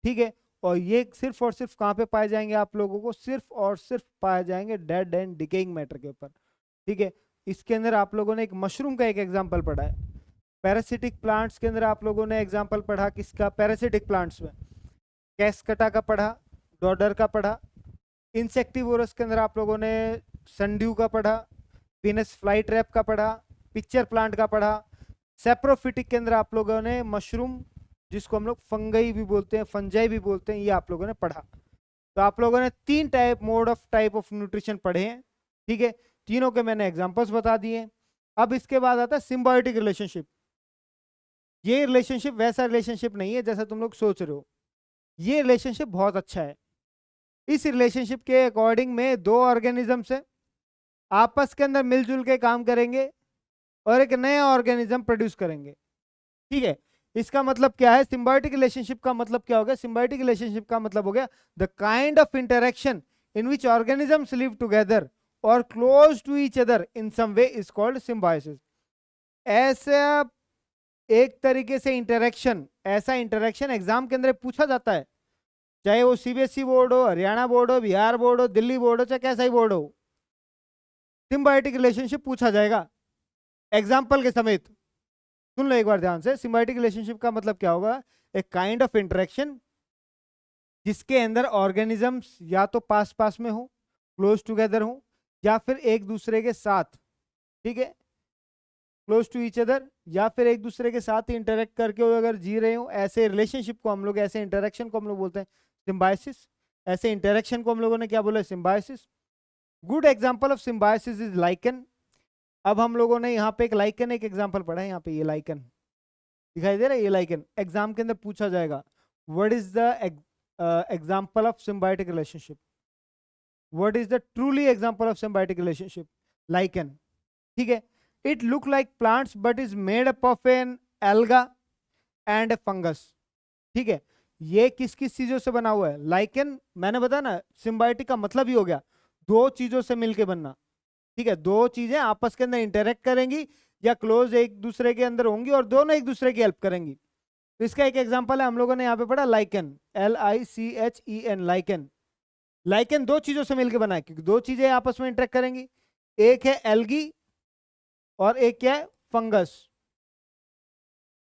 ठीक है। और ये सिर्फ और सिर्फ कहाँ पे पाए जाएंगे आप लोगों को, सिर्फ और सिर्फ पाए जाएंगे डेड एंड डिकेइंग मैटर के ऊपर, ठीक है। इसके अंदर आप लोगों ने एक मशरूम का एक एग्जाम्पल पढ़ा है। पैरासिटिक प्लांट्स के अंदर आप लोगों ने एग्जाम्पल पढ़ा किसका, पैरासिटिक प्लांट्स में कैस्कटा का पढ़ा, डॉडर का पढ़ा। इंसेक्टिवोरस के अंदर आप लोगों ने सनड्यू का पढ़ा, वीनस फ्लाई ट्रैप का पढ़ा, पिक्चर प्लांट का पढ़ा। सेप्रोफिटिक के अंदर आप लोगों ने मशरूम, जिसको हम लोग फंगई भी बोलते हैं, फंजाई भी बोलते हैं, ये आप लोगों ने पढ़ा। तो आप लोगों ने तीन टाइप ऑफ न्यूट्रिशन पढ़े हैं, ठीक है। तीनों के मैंने एग्जांपल्स बता दिए। अब इसके बाद आता है सिम्बायोटिक रिलेशनशिप। ये रिलेशनशिप वैसा रिलेशनशिप नहीं है जैसा तुम लोग सोच रहे हो, ये रिलेशनशिप बहुत अच्छा है। इस रिलेशनशिप के अकॉर्डिंग में दो ऑर्गेनिजम्स है, आपस के अंदर मिलजुल के काम करेंगे और एक नया ऑर्गेनिज्म प्रोड्यूस करेंगे। ठीक है, इसका मतलब क्या है? सिम्बायोटिक रिलेशनशिप का मतलब क्या हो गया? सिम्बायोटिक रिलेशनशिप का मतलब हो गया the kind of interaction in which organisms live together और close to each other in some way is called symbiosis. ऐसा एक तरीके से इंटरेक्शन, ऐसा इंटरेक्शन एग्जाम के अंदर पूछा जाता है, चाहे वो सीबीएसई बोर्ड हो, हरियाणा बोर्ड हो, बिहार बोर्ड हो, दिल्ली बोर्ड हो, चाहे कैसा ही बोर्ड हो, सिम्बायोटिक रिलेशनशिप पूछा जाएगा एग्जाम्पल के समेत। सुन लो एक बार ध्यान से, सिम्बायोटिक रिलेशनशिप का मतलब क्या होगा? एक काइंड ऑफ इंटरेक्शन जिसके अंदर ऑर्गेनिजम्स या तो पास पास में हो, क्लोज टुगेदर हो, या फिर एक दूसरे के साथ, ठीक है, क्लोज टू ईच अदर, या फिर एक दूसरे के साथ इंटरेक्ट करके वो अगर जी रहे हो, ऐसे रिलेशनशिप को हम लोग, ऐसे इंटरेक्शन को हम लोग बोलते हैं सिम्बायोसिस। ऐसे इंटरेक्शन को हम लोगों ने क्या बोला? Symbiosis. Good example of symbiosis is lichen. अब हम लोगों ने यहाँ पे एक लाइकन, एक एग्जांपल पढ़ा है, यहाँ पे ये लाइकन दिखाई दे रहा है, ये लाइकन एग्जाम के अंदर पूछा जाएगा, what is the example of symbiotic relationship, what is the truly example of symbiotic relationship? Lichen. ठीक है, it look like plants but is made up of an alga and fungus. ठीक है, ये किस किस चीजों से बना हुआ है? लाइकन, मैंने बताया ना, सिम्बायोटिक का मतलब ही हो गया दो चीजों से मिलके बनना। ठीक है, दो चीजें आपस के अंदर इंटरेक्ट करेंगी या क्लोज एक दूसरे के अंदर होंगी और दोनों एक दूसरे की हेल्प करेंगी। तो इसका एक एग्जांपल है, हम लोगों ने यहाँ पे पढ़ा लाइकन, LICHEN, लाइकन। लाइकन दो चीजों से मिलकर बना है, क्योंकि दो चीजें आपस में इंटरेक्ट करेंगी, एक है एल्गी और एक क्या है? फंगस।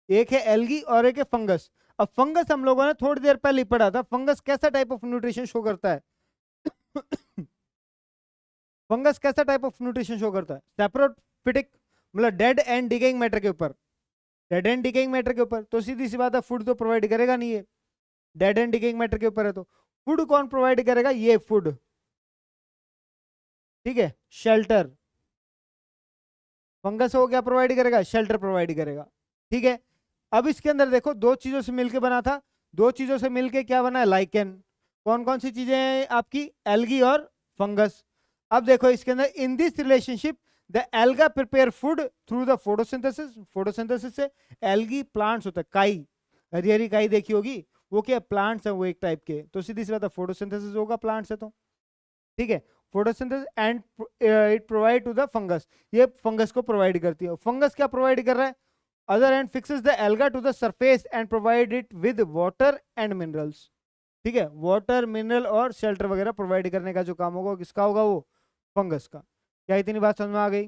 एक है एल्गी और एक है फंगस। अब फंगस हम लोगों ने थोड़ी देर पहले पढ़ा था, फंगस कैसा टाइप ऑफ न्यूट्रिशन शो करता है? फंगस कैसा टाइप ऑफ न्यूट्रिशन शो करता है? सैप्रोफिटिक, मतलब डेड एंड डिकेइंग मैटर के ऊपर, डेड एंड डिकेइंग मैटर के ऊपर। तो सीधी सी बात है, फूड तो प्रोवाइड करेगा नहीं है, डेड एंड डिकेइंग मैटर के ऊपर है, तो फूड कौन प्रोवाइड करेगा? ये फूड। ठीक है, शेल्टर। फंगस हो क्या प्रोवाइड करेगा? शेल्टर प्रोवाइड करेगा। ठीक है, अब इसके अंदर देखो, दो चीजों से मिलके बना था, दो चीजों से मिलके क्या बना है? लाइकेन। कौन कौन सी चीजें हैं आपकी? एल्गी और फंगस। अब देखो इसके अंदर, in this relationship the alga prepare food through the photosynthesis. Photosynthesis से एल्गी प्लांट्स होता है, काई, हरी हरी काई देखी होगी, वो क्या प्लांट्स है, वो एक टाइप के, तो सीधी सी बात है फोटोसिंथेसिस होगा प्लांट्स है तो। ठीक है, photosynthesis and it provide to the fungus, ये फंगस को प्रोवाइड करती है। फंगस क्या प्रोवाइड कर रहा है? Other and fixes the alga to the surface and provide it with water and minerals. ठीक है, वाटर, मिनरल और शेल्टर वगैरह प्रोवाइड करने का जो काम होगा, किसका होगा? वो फंगस का। क्या इतनी बात समझ में आ गई?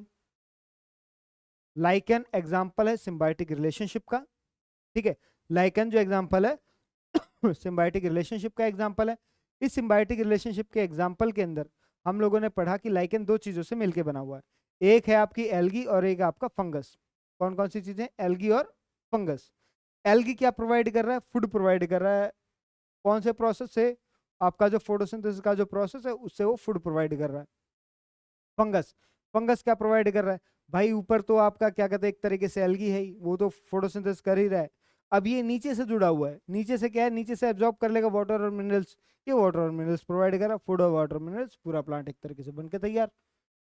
लाइकन एग्जाम्पल है सिम्बायोटिक रिलेशनशिप का। ठीक है, लाइकन जो एग्जाम्पल है सिम्बायोटिक रिलेशनशिप का एग्जाम्पल है। इस सिम्बायोटिक रिलेशनशिप के एग्जाम्पल के अंदर हम लोगों ने पढ़ा कि लाइकन दो चीजों से मिलकर बना हुआ है, एक है आपकी एल्गी और एक आपका फंगस। कौन कौन सी चीजें? एल्गी और फंगस। एल्गी क्या प्रोवाइड कर रहा है? फूड प्रोवाइड कर रहा है। कौन से प्रोसेस से? आपका जो फोटोसिंथेसिस का जो प्रोसेस है उससे वो फूड प्रोवाइड कर रहा है। फंगस, फंगस क्या प्रोवाइड कर रहा है? भाई ऊपर तो आपका क्या कहते हैं, एक तरीके से एल्गी है ही, वो तो फोटोसिंथेसिस कर ही रहा है। अब ये नीचे से जुड़ा हुआ है, नीचे से क्या है? नीचे से एब्जॉर्ब कर लेगा वाटर और मिनरल्स, ये वाटर और मिनरल्स प्रोवाइड कर रहा है, फूड और वाटर मिनरल्स, पूरा प्लांट एक तरीके से बनके तैयार।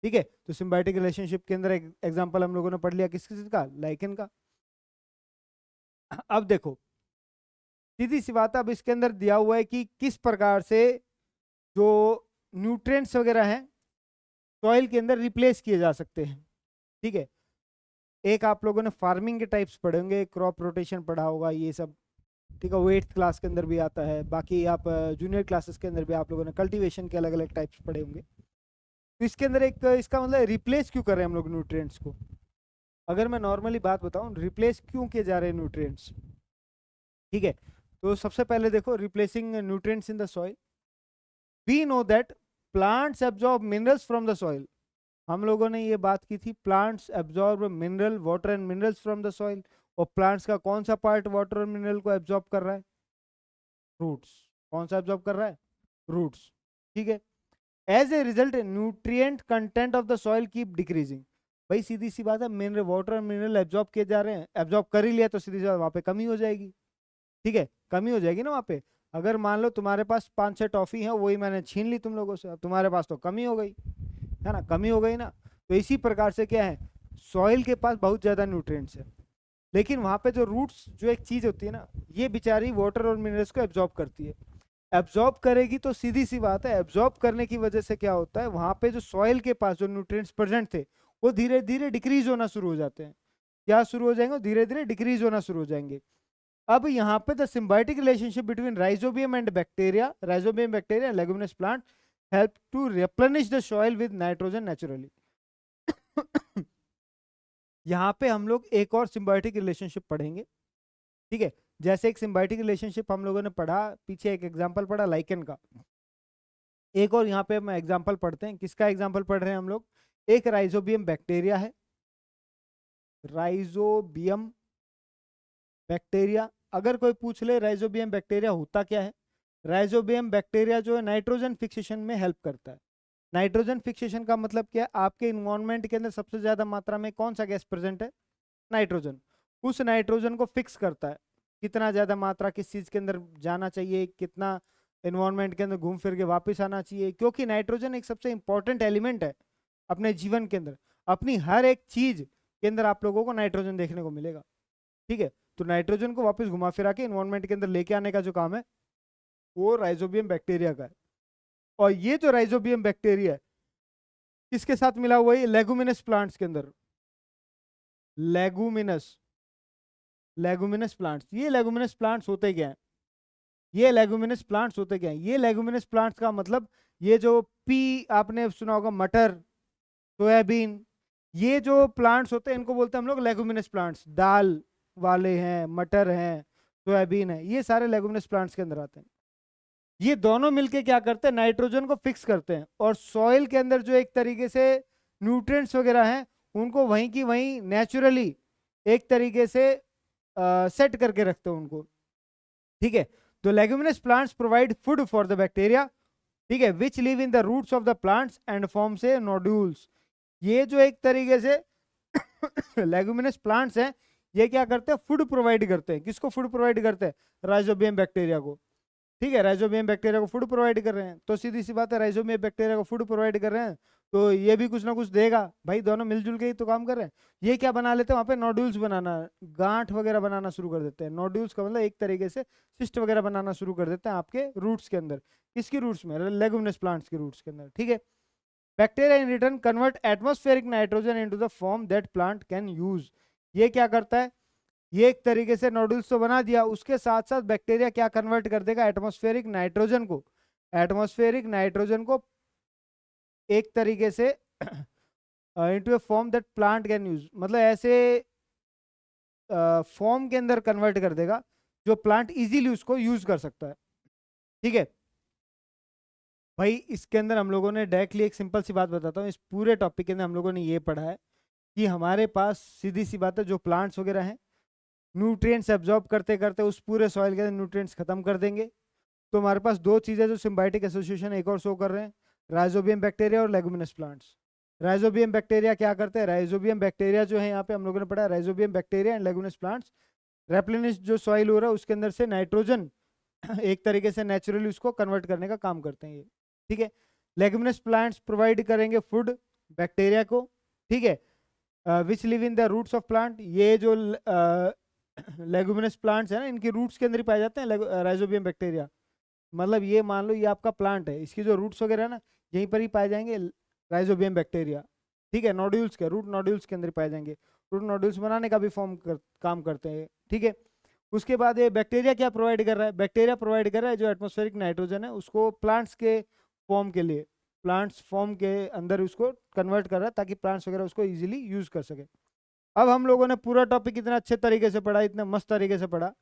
ठीक है, तो सिम्बायोटिक रिलेशनशिप के अंदर एक एग्जांपल हम लोगों ने पढ़ लिया, किस किस का? लाइकेन का। अब देखो सीधी सी बात है, अब इसके अंदर दिया हुआ है कि किस प्रकार से जो न्यूट्रिएंट्स वगैरह हैं सॉइल के अंदर रिप्लेस किए जा सकते हैं। ठीक है, एक आप लोगों ने फार्मिंग के टाइप्स पढ़े होंगे, क्रॉप रोटेशन पढ़ा होगा, ये सब। ठीक है, वो 8th क्लास के अंदर भी आता है, बाकी आप जूनियर क्लासेस के अंदर भी आप लोगों ने कल्टीवेशन के अलग अलग टाइप्स पढ़े होंगे। तो इसके अंदर एक इसका मतलब रिप्लेस क्यों कर रहे हैं हम लोग न्यूट्रिएंट्स को? अगर मैं नॉर्मली बात बताऊं, रिप्लेस क्यों किए जा रहे हैं न्यूट्रिएंट्स? ठीक है, तो सबसे पहले देखो, replacing nutrients in the soil, we know that plants absorb minerals from the soil. हम लोगों ने ये बात की थी, plants absorb mineral, water and minerals from the soil. और प्लांट्स का कौन सा पार्ट वाटर और मिनरल को एब्जॉर्ब कर रहा है? रूट्स। कौन सा एब्जॉर्ब कर रहा है? रूट्स। ठीक है, as a result nutrient content of the soil keep decreasing. भाई सीधी सी बात है, मिनरल, वाटर और मिनरल एब्जॉर्ब किए जा रहे हैं, एब्जॉर्ब कर ही लिया तो सीधी सी बात वहां पे कमी हो जाएगी। ठीक है, कमी हो जाएगी ना वहां पे। अगर मान लो तुम्हारे पास 5-6 टॉफी है, वही मैंने छीन ली तुम लोगों से, तुम्हारे पास तो कमी हो गई। है ना, कमी हो गई ना। तो इसी प्रकार से क्या है, सॉइल के पास बहुत ज़्यादा न्यूट्रिएंट्स है, लेकिन वहाँ पे जो रूट्स जो एक चीज़ होती है ना, ये बेचारी वाटर और मिनरल्स को एब्जॉर्ब करती है। एब्जॉर्ब करेगी तो सीधी सी बात है, एब्जॉर्ब करने की वजह से क्या होता है, वहाँ पे जो सॉइल के पास जो न्यूट्रिएंट्स प्रेजेंट थे वो धीरे धीरे डिक्रीज होना शुरू हो जाते हैं। क्या शुरू हो जाएंगे, धीरे धीरे डिक्रीज होना शुरू हो जाएंगे। अब यहाँ पे the symbiotic relationship between rhizobium and bacteria, rhizobium bacteria leguminous plant help to replenish the soil with nitrogen naturally. यहाँ पे हम लोग एक और सिम्बायोटिक रिलेशनशिप पढ़ेंगे, ठीक है। जैसे एक सिम्बायोटिक रिलेशनशिप हम लोगों ने पढ़ा, पीछे एक एग्जांपल पढ़ा लाइकेन का, एक और यहाँ पे हम एग्जांपल पढ़ते हैं। किसका एग्जांपल पढ़ रहे हैं हम लोग, एक राइजोबियम बैक्टीरिया है, राइजोबियम बैक्टीरिया। अगर कोई पूछ ले राइजोबियम बैक्टीरिया होता क्या है, राइजोबियम बैक्टीरिया जो है नाइट्रोजन फिक्सेशन में हेल्प करता है। नाइट्रोजन फिक्सेशन का मतलब क्या है, आपके इन्वायरमेंट के अंदर सबसे ज्यादा मात्रा में कौन सा गैस प्रेजेंट है, नाइट्रोजन। उस नाइट्रोजन को फिक्स करता है, कितना ज्यादा मात्रा किस चीज के अंदर जाना चाहिए, कितना इन्वायरमेंट के अंदर घूम फिर के वापस आना चाहिए, क्योंकि नाइट्रोजन एक सबसे इंपॉर्टेंट एलिमेंट है अपने जीवन के अंदर। अपनी हर एक चीज के अंदर आप लोगों को नाइट्रोजन देखने को मिलेगा, ठीक है। तो नाइट्रोजन को वापस घुमा फिरा के इन्वायरमेंट के अंदर लेके आने का जो काम है वो राइजोबियम बैक्टीरिया का है। और ये जो राइजोबियम बैक्टीरिया है किसके साथ मिला हुआ है, लेगुमिनस प्लांट्स के अंदर, लेगुमिनस, लेगुमिनस प्लांट्स। ये लेगुमिनस प्लांट्स होते क्या है, ये लेगुमिनस प्लांट्स होते क्या है, ये लेगुमिनस प्लांट्स का मतलब ये जो पी आपने सुना होगा, मटर, सोयाबीन, ये जो प्लांट्स होते हैं इनको बोलते हैं हम लोग लेगुमिनस प्लांट्स। दाल वाले हैं, मटर हैं, सोयाबीन है, ये सारे लेगुमिनस प्लांट्स के अंदर आते हैं। ये दोनों मिलके क्या करते हैं, नाइट्रोजन को फिक्स करते हैं, और सॉइल के अंदर जो एक तरीके से न्यूट्रिएंट्स वगैरह हैं उनको वहीं की वहीं नेचुरली एक तरीके से सेट करके रखते हैं उनको, ठीक है। तो leguminous plants provide food for the bacteria, ठीक है, which live in the roots of the plants and form से नोड्यूल्स। ये जो एक तरीके से लेगुमिनस प्लांट्स हैं, ये क्या करते हैं, फूड प्रोवाइड करते हैं। किसको फूड प्रोवाइड करते हैं, राइजोबियम बैक्टीरिया को, ठीक है। राइजोबियम बैक्टीरिया को फूड प्रोवाइड कर रहे हैं, तो सीधी सी बात है राइजोबियम बैक्टीरिया को फूड प्रोवाइड कर रहे हैं तो ये भी कुछ ना कुछ देगा भाई, दोनों मिलजुल के ही तो काम कर रहे हैं। ये क्या बना लेते हैं वहाँ पे, नोड्यूल्स बनाना, गांठ वगैरह बनाना शुरू कर देते हैं। नोड्यूल्स का मतलब एक तरीके से सिस्ट वगैरह बनाना शुरू कर देते हैं आपके रूट्स के अंदर। किसकी रूट्स में, लेगुमिनस प्लांट्स के रूट्स के अंदर, ठीक है। Bacteria in return convert atmospheric nitrogen into the form that plant can use. ये क्या करता है, ये एक तरीके से नोडल्स तो बना दिया, उसके साथ साथ बैक्टीरिया क्या कन्वर्ट कर देगा, एटमॉस्फेरिक नाइट्रोजन को, एटमॉस्फेरिक नाइट्रोजन को एक तरीके से into a form that plant can use, मतलब ऐसे फॉर्म के अंदर कन्वर्ट कर देगा जो प्लांट इजीली उसको यूज कर सकता है, ठीक है। भाई इसके अंदर हम लोगों ने डायरेक्टली एक सिंपल सी बात बताता हूँ, इस पूरे टॉपिक के अंदर हम लोगों ने ये पढ़ा है कि हमारे पास सीधी सी बात है, जो प्लांट्स वगैरह हैं न्यूट्रिएंट्स एब्जॉर्ब करते करते उस पूरे सॉइल के अंदर न्यूट्रिएंट्स खत्म कर देंगे। तो हमारे पास दो चीज़ें जो सिम्बायोटिक एसोसिएशन एक और शो कर रहे हैं, राइजोबियम बैक्टीरिया और लेगुमिनस प्लांट्स। राइजोबियम बैक्टीरिया क्या करते हैं, राइजोबियम बैक्टीरिया जो है यहाँ पे हम लोगों ने पढ़ा, rhizobium bacteria and leguminous plants replenish जो सॉइल हो रहा है उसके अंदर से नाइट्रोजन एक तरीके से नेचुरली उसको कन्वर्ट करने का काम करते हैं ये, ठीक है। लेगुमिनस प्लांट्स प्रोवाइड करेंगे फूड बैक्टीरिया को, ठीक है, which live in the roots of plant. ये जो लेगुमिनस प्लांट्स है ना, इनके रूट्स के अंदर ही पाए जाते हैं राइजोबियम बैक्टीरिया। मतलब ये मान लो ये आपका प्लांट है, इसकी जो रूट्स वगैरह है ना यहीं पर ही पाए जाएंगे राइजोबियम बैक्टीरिया, ठीक है। नोड्यूल्स के रूट नोड्यूल्स के अंदर पाए जाएंगे, रूट नोड्यूल्स बनाने का भी काम करते हैं, ठीक है। उसके बाद ये बैक्टीरिया क्या प्रोवाइड कर रहा है, बैक्टीरिया प्रोवाइड कर रहा है जो एटमॉस्फेरिक नाइट्रोजन है उसको प्लांट्स के फॉर्म के लिए, प्लांट्स फॉर्म के अंदर उसको कन्वर्ट कर रहा है ताकि प्लांट्स वगैरह उसको इजीली यूज कर सके। अब हम लोगों ने पूरा टॉपिक इतना अच्छे तरीके से पढ़ा, इतना मस्त तरीके से पढ़ा।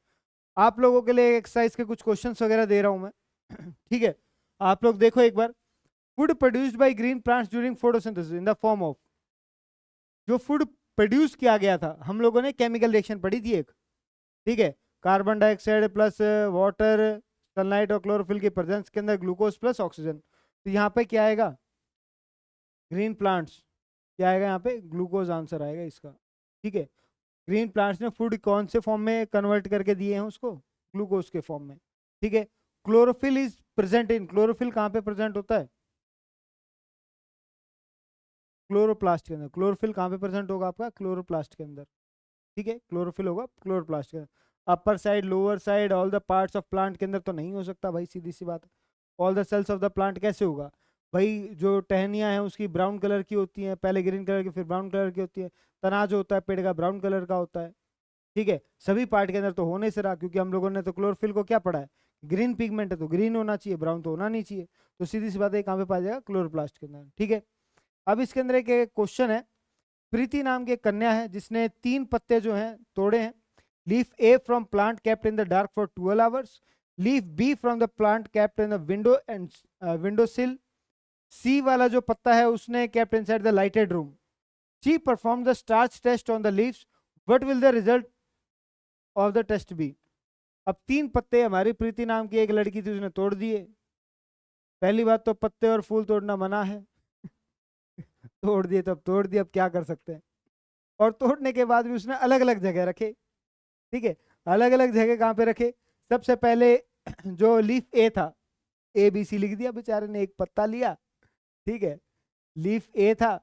आप लोगों के लिए एक्सरसाइज के कुछ क्वेश्चंस वगैरह दे रहा हूं मैं ठीक है, आप लोग देखो एक बार। Food produced by green plants during photosynthesis in the form of, जो फूड प्रोड्यूस किया गया था हम लोगों ने केमिकल रिएक्शन पढ़ी थी एक, ठीक है। Carbon dioxide plus water, sunlight और क्लोरोफिल की प्रेजेंस के अंदर ग्लूकोज प्लस ऑक्सीजन। तो यहाँ पे क्या आएगा, ग्रीन प्लांट्स क्या आएगा, यहाँ पे ग्लूकोज आंसर आएगा इसका, ठीक है। ग्रीन प्लांट्स ने फूड कौन से फॉर्म में कन्वर्ट करके दिए हैं उसको, ग्लूकोज के फॉर्म में, ठीक है। Chlorophyll is present in, chlorophyll कहाँ पे प्रेजेंट होता है, क्लोरोप्लास्ट के अंदर। क्लोरोफिल कहाँ पे प्रेजेंट होगा आपका? क्लोरोप्लास्ट के अंदर, ठीक है, क्लोरोफिल होगा क्लोरोप्लास्ट के अंदर। Upper side, lower side, all the parts of plant के अंदर तो नहीं हो सकता भाई, सीधी सी बात है। All the cells of the plant कैसे होगा भाई? जो टहनियाँ हैं उसकी ब्राउन कलर की होती हैं, पहले ग्रीन कलर की फिर ब्राउन कलर की होती है। तना जो होता है पेड़ का ब्राउन कलर का होता है, ठीक है। सभी पार्ट के अंदर तो होने से रहा, क्योंकि हम लोगों ने तो क्लोरोफिल को क्या पढ़ा है? ग्रीन पिगमेंट है तो ग्रीन होना चाहिए, ब्राउन तो होना नहीं चाहिए। तो सीधी सी बात है, कहाँ पे पाया जाएगा? क्लोरोप्लास्ट के अंदर, ठीक है। अब इसके अंदर एक क्वेश्चन है। प्रीति नाम की एक कन्या है जिसने 3 पत्ते जो हैं तोड़े हैं। Leaf A from plant kept in the dark for 12 hours, leaf B from the plant kept in the window and window sill, C वाला जो पत्ता है उसने kept inside the lighted room. She perform the starch test on the leaves, what will the result of the test be? अब 3 पत्ते हमारी प्रीति नाम की एक लड़की थी, उसने तोड़ दिए। पहली बात तो पत्ते और फूल तोड़ना मना है तोड़ दिए तो अब तोड़ दिए, अब क्या कर सकते हैं। और तोड़ने के बाद भी उसने अलग अलग जगह रखे, ठीक है। अलग अलग जगह कहाँ पे रखे? सबसे पहले जो लीफ ए था, ए बी सी लिख दिया बेचारे ने, एक पत्ता लिया, ठीक है। लीफ ए था,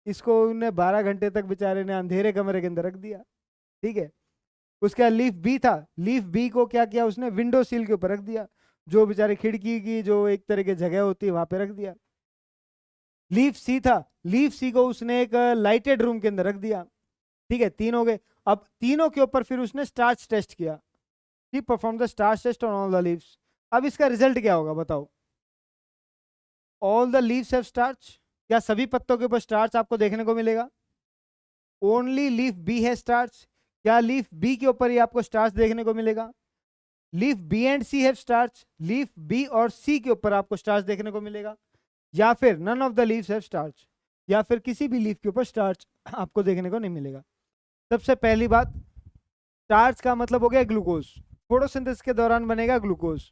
इसको उन्हें 12 घंटे तक बेचारे ने अंधेरे कमरे के अंदर रख दिया, ठीक है। उसके बाद लीफ बी था, लीफ बी को क्या किया उसने? विंडो सील के ऊपर रख दिया, जो बेचारे खिड़की की जो एक तरह की जगह होती है वहां पे रख दिया। लीफ सी था, लीफ सी को उसने एक लाइटेड रूम के अंदर रख दिया, ठीक है। 3 हो गए। अब तीनों के ऊपर फिर उसने स्टार्च टेस्ट किया, he perform the starch test on all the leaves. अब इसका रिजल्ट क्या होगा बताओ? All the leaves have starch, क्या सभी पत्तों के ऊपर स्टार्च आपको देखने को मिलेगा? ओनली लीफ बी है स्टार्च, क्या लीफ बी के ऊपर ही आपको स्टार्च देखने को मिलेगा? Leaf B and C have starch, leaf B और सी के ऊपर आपको स्टार्च देखने को मिलेगा, या फिर none of the leaves have starch, या फिर किसी भी लीफ के ऊपर स्टार्च आपको देखने को नहीं मिलेगा। सबसे पहली बात, स्टार्च का मतलब हो गया ग्लूकोज, फोटोसिंथेसिस के दौरान बनेगा ग्लूकोज।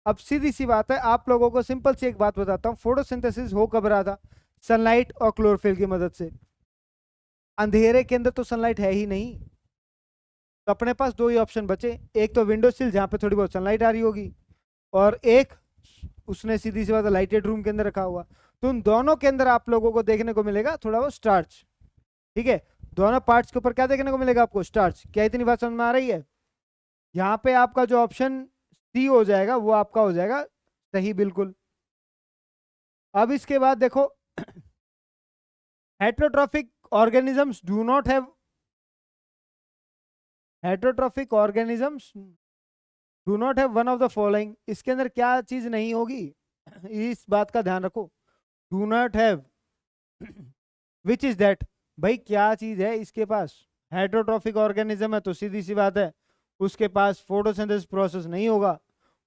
अब सीधी सी बात है, आप लोगों को सिंपल सी एक बात बताता हूँ, फोटोसिंथेसिस हो कब रहा था? सनलाइट और क्लोरोफिल की मदद से। अंधेरे के अंदर तो सनलाइट है ही नहीं, तो अपने पास 2 ही ऑप्शन बचे, एक तो विंडो सिल जहां पे थोड़ी बहुत सनलाइट आ रही होगी, और एक उसने सीधी सी बात लाइटेड रूम के अंदर रखा हुआ। तो उन दोनों के अंदर आप लोगों को देखने को मिलेगा थोड़ा बहुत स्टार्च, ठीक है। दोनों पार्ट्स के ऊपर क्या देखने को मिलेगा आपको? स्टार्च। क्या इतनी बात समझ में आ रही है? यहाँ पे आपका जो ऑप्शन सी हो जाएगा वो आपका हो जाएगा सही, बिल्कुल। अब इसके बाद देखो, heterotrophic organisms do not have, heterotrophic organisms do not have one of the following. इसके अंदर क्या चीज नहीं होगी? इस बात का ध्यान रखो, do not have, which is that? भाई क्या चीज है इसके पास? हेट्रोट्रॉफिक ऑर्गेनिज्म है तो सीधी सी बात है उसके पास फोटोसिंथेसिस प्रोसेस नहीं होगा।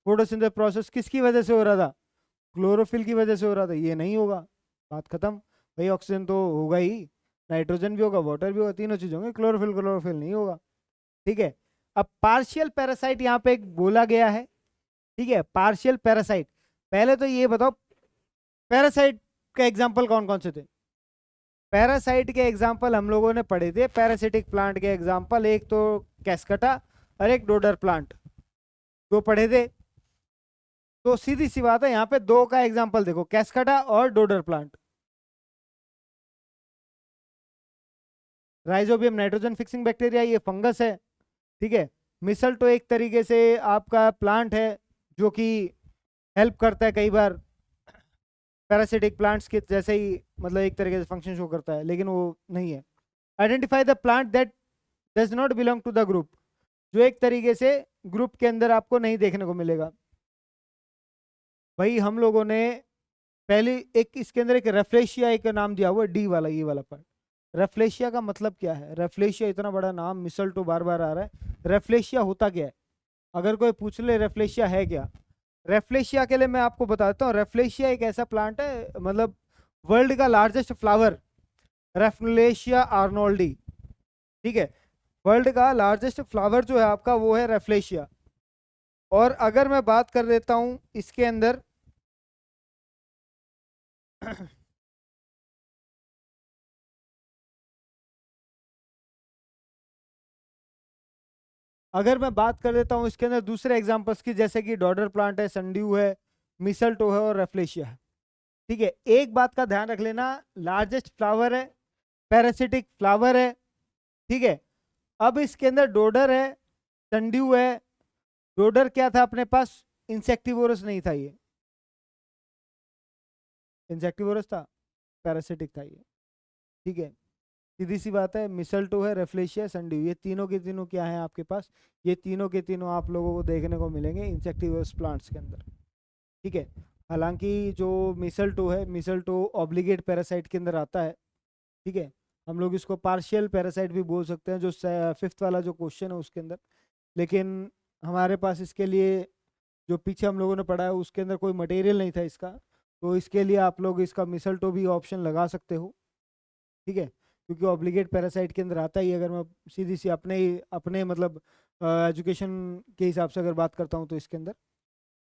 फोटोसिंथेसिस प्रोसेस किसकी वजह से हो रहा था? क्लोरोफिल की वजह से हो रहा था, ये नहीं होगा, बात खत्म। भाई ऑक्सीजन तो होगा ही, नाइट्रोजन भी होगा, वाटर भी होगा, तीनों चीज होंगे, क्लोरोफिल क्लोरोफिल नहीं होगा, ठीक है। अब पार्शियल पैरासाइट यहाँ पे एक बोला गया है, ठीक है, पार्शियल पैरासाइट। पहले तो ये बताओ पैरासाइट का एग्जांपल कौन कौन से थे? पैरासाइट के एग्जांपल हम लोगों ने पढ़े थे, पैरासिटिक प्लांट के एग्जांपल, एक तो कैस्कटा और एक डोडर प्लांट, 2 पढ़े थे। तो सीधी सी बात है, यहाँ पे 2 का एग्जांपल देखो, कैस्कटा और dodder plant. Rhizobium nitrogen fixing bacteria, ये फंगस है, ठीक है। मिसल तो एक तरीके से आपका प्लांट है जो कि हेल्प करता है कई बार पैरासिटिक प्लांट्स के जैसे ही, मतलब एक तरीके से फंक्शन शो करता है, लेकिन वो नहीं है। Identify the plant that does not belong to the group, जो एक तरीके से ग्रुप के अंदर आपको नहीं देखने को मिलेगा। भाई हम लोगों ने पहले एक इसके अंदर एक रेफ्लेशिया एक नाम दिया हुआ, डी वाला, ये वाला पार्ट। रेफ्लेशिया का मतलब क्या है? रेफ्लेशिया, इतना बड़ा नाम, मिसल तो बार बार आ रहा है। रेफ्लेशिया होता क्या है? अगर कोई पूछ ले रेफ्लेशिया है क्या, रेफ्लेशिया के लिए मैं आपको बताता हूँ। रेफ्लेशिया एक ऐसा प्लांट है, मतलब वर्ल्ड का लार्जेस्ट फ्लावर, रेफ्लेशिया आर्नोल्डी, ठीक है। वर्ल्ड का लार्जेस्ट फ्लावर जो है आपका वो है रेफ्लेशिया। और अगर मैं बात कर देता हूं इसके अंदर अगर मैं बात कर देता हूं इसके अंदर दूसरे एग्जांपल्स की, जैसे कि डॉडर प्लांट है, संड्यू है, मिसलटो है और रेफ्लेशिया है, ठीक है, एक बात का ध्यान रख लेना, लार्जेस्ट फ्लावर है, पैरासिटिक फ्लावर है, ठीक है। अब इसके अंदर डोडर है, टंड्यू है। डोडर क्या था अपने पास, इंसेक्टिवोरस नहीं था ये, इंसेक्टिवोरस था, पैरासिटिक था ये, ठीक है। सीधी सी बात है, मिसल्टो है, रेफ्लेशिया, संड्यू, ये तीनों के तीनों क्या है आपके पास, ये तीनों के तीनों आप लोगों को देखने को मिलेंगे इंसेक्टिवोरस प्लांट्स के अंदर, ठीक है। हालांकि जो मिसल्टो है, मिसल्टो ऑब्लिगेट पैरासाइट के अंदर आता है, ठीक है। हम लोग इसको पार्शियल पैरासाइट भी बोल सकते हैं, जो फिफ्थ वाला जो क्वेश्चन है उसके अंदर। लेकिन हमारे पास इसके लिए जो पीछे हम लोगों ने पढ़ा है उसके अंदर कोई मटेरियल नहीं था इसका, तो इसके लिए आप लोग इसका मिसल्टो भी ऑप्शन लगा सकते हो, ठीक है। क्योंकि ऑब्लिगेट पैरासाइट के अंदर आता ही, अगर मैं सीधी सी अपने मतलब एजुकेशन के हिसाब से अगर बात करता हूँ तो इसके अंदर,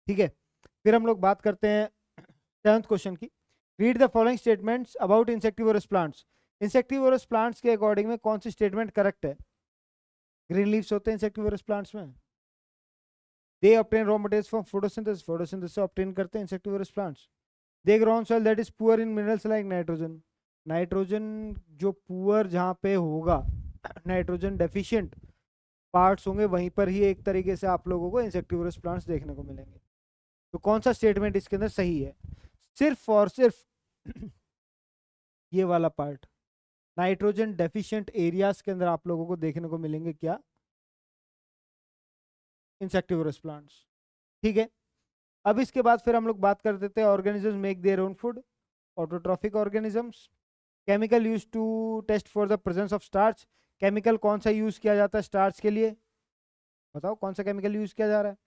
ठीक है। फिर हम लोग बात करते हैं 7th क्वेश्चन की। Read the following statements about insectivorous plants. Insectivorous plants के अकॉर्डिंग में कौन सी स्टेटमेंट करेक्ट है? ग्रीन लीव्स होते हैं इंसेक्टिवोरस प्लांट्स में। They obtain raw materials from photosynthesis, photosynthesis से ऑब्टेन करते हैं insectivorous plants. They grow on soil that is poor in minerals like nitrogen. Nitrogen जो पुअर जहाँ पे होगा, नाइट्रोजन डेफिशिएंट पार्ट्स होंगे, वहीं पर ही एक तरीके से आप लोगों को इंसेक्टिवोरस प्लांट्स देखने को मिलेंगे। तो कौन सा स्टेटमेंट इसके अंदर सही है? सिर्फ और सिर्फ ये वाला पार्ट, नाइट्रोजन डेफिशिएंट एरियाज के अंदर आप लोगों को देखने को मिलेंगे क्या? इंसेक्टिवोरस प्लांट्स, ठीक है। अब इसके बाद फिर हम लोग बात कर देते हैं organisms make their own food, autotrophic organisms. Chemical use to test for the presence of starch. Chemical कौन सा यूज किया जाता है स्टार्च के लिए? बताओ कौन सा केमिकल यूज किया जा रहा है?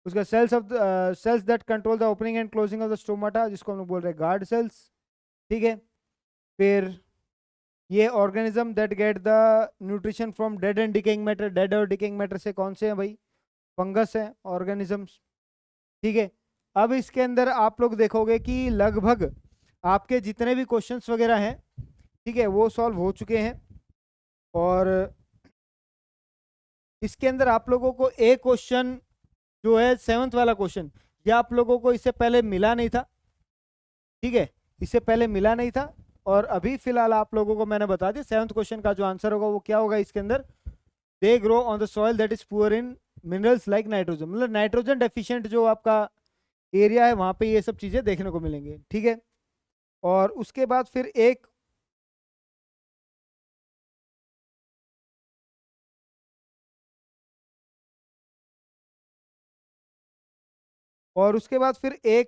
उसका cells that control the opening and closing of the stomata, जिसको हम लोग बोल रहे हैं गार्ड सेल्स, ठीक है। फिर ये organism that get the nutrition from dead and decaying matter. Dead और डिकेइंग मैटर से कौन से हैं भाई? फंगस है ऑर्गेनिजम्स, ठीक है। अब इसके अंदर आप लोग देखोगे कि लगभग आपके जितने भी क्वेश्चंस वगैरह हैं, ठीक है, वो सॉल्व हो चुके हैं। और इसके अंदर आप लोगों को एक क्वेश्चन जो है 7th वाला क्वेश्चन, ये आप लोगों को इससे पहले मिला नहीं था, ठीक है, इससे पहले मिला नहीं था। और अभी फिलहाल आप लोगों को मैंने बता दिया 7th क्वेश्चन का जो आंसर होगा वो क्या होगा इसके अंदर, दे grow on the soil that is poor in minerals like nitrogen. मतलब नाइट्रोजन डेफिशिएंट जो आपका एरिया है वहां पे ये सब चीजें देखने को मिलेंगे, ठीक है। और उसके बाद फिर एक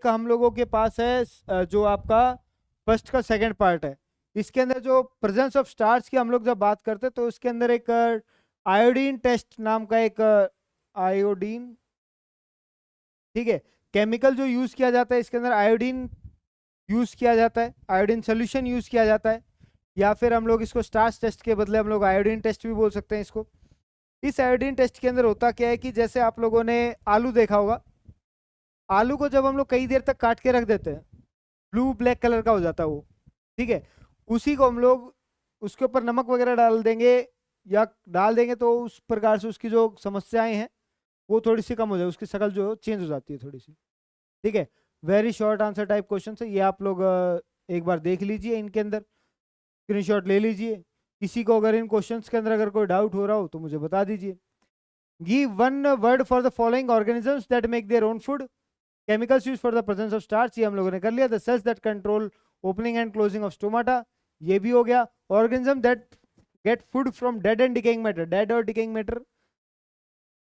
हम लोगों के पास है जो आपका फर्स्ट का सेकंड पार्ट है। इसके अंदर जो प्रेजेंस ऑफ स्टार्च की हम लोग जब बात करते हैं तो इसके अंदर एक आयोडीन टेस्ट नाम का एक आयोडीन, ठीक है, केमिकल जो यूज किया जाता है इसके अंदर आयोडीन यूज किया जाता है, आयोडीन सोल्यूशन यूज किया जाता है। या फिर हम लोग इसको स्टार्च टेस्ट के बदले हम लोग आयोडीन टेस्ट भी बोल सकते हैं इसको। इस आयोडीन टेस्ट के अंदर होता क्या है कि जैसे आप लोगों ने आलू देखा होगा, आलू को जब हम लोग कई देर तक काट के रख देते हैं, ब्लू ब्लैक कलर का हो जाता है वो, ठीक है। उसी को हम लोग उसके ऊपर नमक वगैरह डाल देंगे या डाल देंगे तो उस प्रकार से उसकी जो समस्याएं हैं वो थोड़ी सी कम हो जाए, उसकी शक्ल जो चेंज हो जाती है थोड़ी सी, ठीक है। Very short answer type question है ये, आप लोग एक बार देख लीजिए, इनके अंदर स्क्रीनशॉट ले लीजिए। किसी को अगर इन क्वेश्चंस के अंदर अगर कोई डाउट हो रहा हो तो मुझे बता दीजिए। Give one word for the following organisms that make their own food. Chemicals use for the presence of starch, ये हम लोगों ने कर लिया। The cells that control opening and closing of stomata, ये भी हो गया। Organism that get food from dead and decaying matter. Dead और डिकेइंग मैटर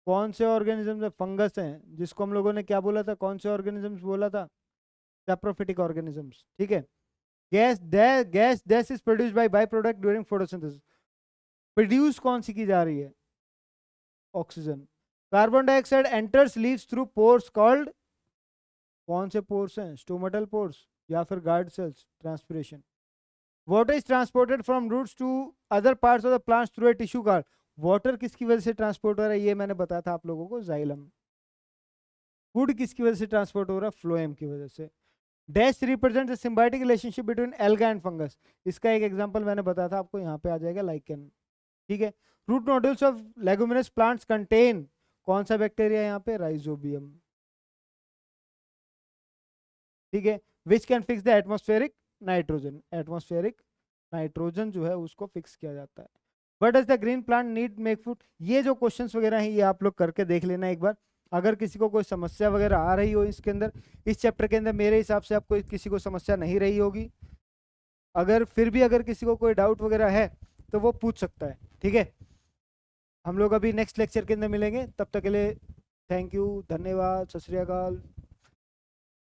कौन से ऑर्गेनिज्म है? फंगस हैं, जिसको हम लोगों ने क्या बोला था, कौन से ऑर्गेनिजम्स बोला था? सैप्रोफिटिक ऑर्गेनिजम्स, ठीक है। Gas that is produced by product during photosynthesis, produce कौन सी की जा रही है? Oxygen. Carbon dioxide enters leaves through pores called, कौन से पोर्स हैं? स्टोमेटल पोर्स या फिर guard cells, transpiration. Water is transported from roots to other parts of the plants through a tissue card. वाटर किसकी वजह से ट्रांसपोर्ट हो रहा है? ये मैंने बताया था आप लोगों को, जाइलम। फूड किसकी वजह से ट्रांसपोर्ट हो रहा है? फ्लोएम की वजह से। Dash represent the symbiotic relationship between alga and fungus. इसका एक एग्जांपल मैंने बताया था आपको, यहाँ पे आ जाएगा लाइकेन, ठीक है। Root nodules of leguminous plants contain कौन सा बैक्टीरिया? यहाँ पे राइजोबियम, ठीक है। Which can fix the atmospheric nitrogen. Atmospheric nitrogen जो है उसको फिक्स किया जाता है। What does the green plant need make food. ये जो क्वेश्चंस वगैरह हैं ये आप लोग करके देख लेना एक बार। अगर किसी को कोई समस्या वगैरह आ रही हो इसके अंदर, इस चैप्टर के अंदर मेरे हिसाब से आपको किसी को समस्या नहीं रही होगी। अगर फिर भी अगर किसी को कोई डाउट वगैरह है तो वो पूछ सकता है, ठीक है। हम लोग अभी नेक्स्ट लेक्चर के अंदर मिलेंगे, तब तक के लिए थैंक यू, धन्यवाद, सत श्री अकाल।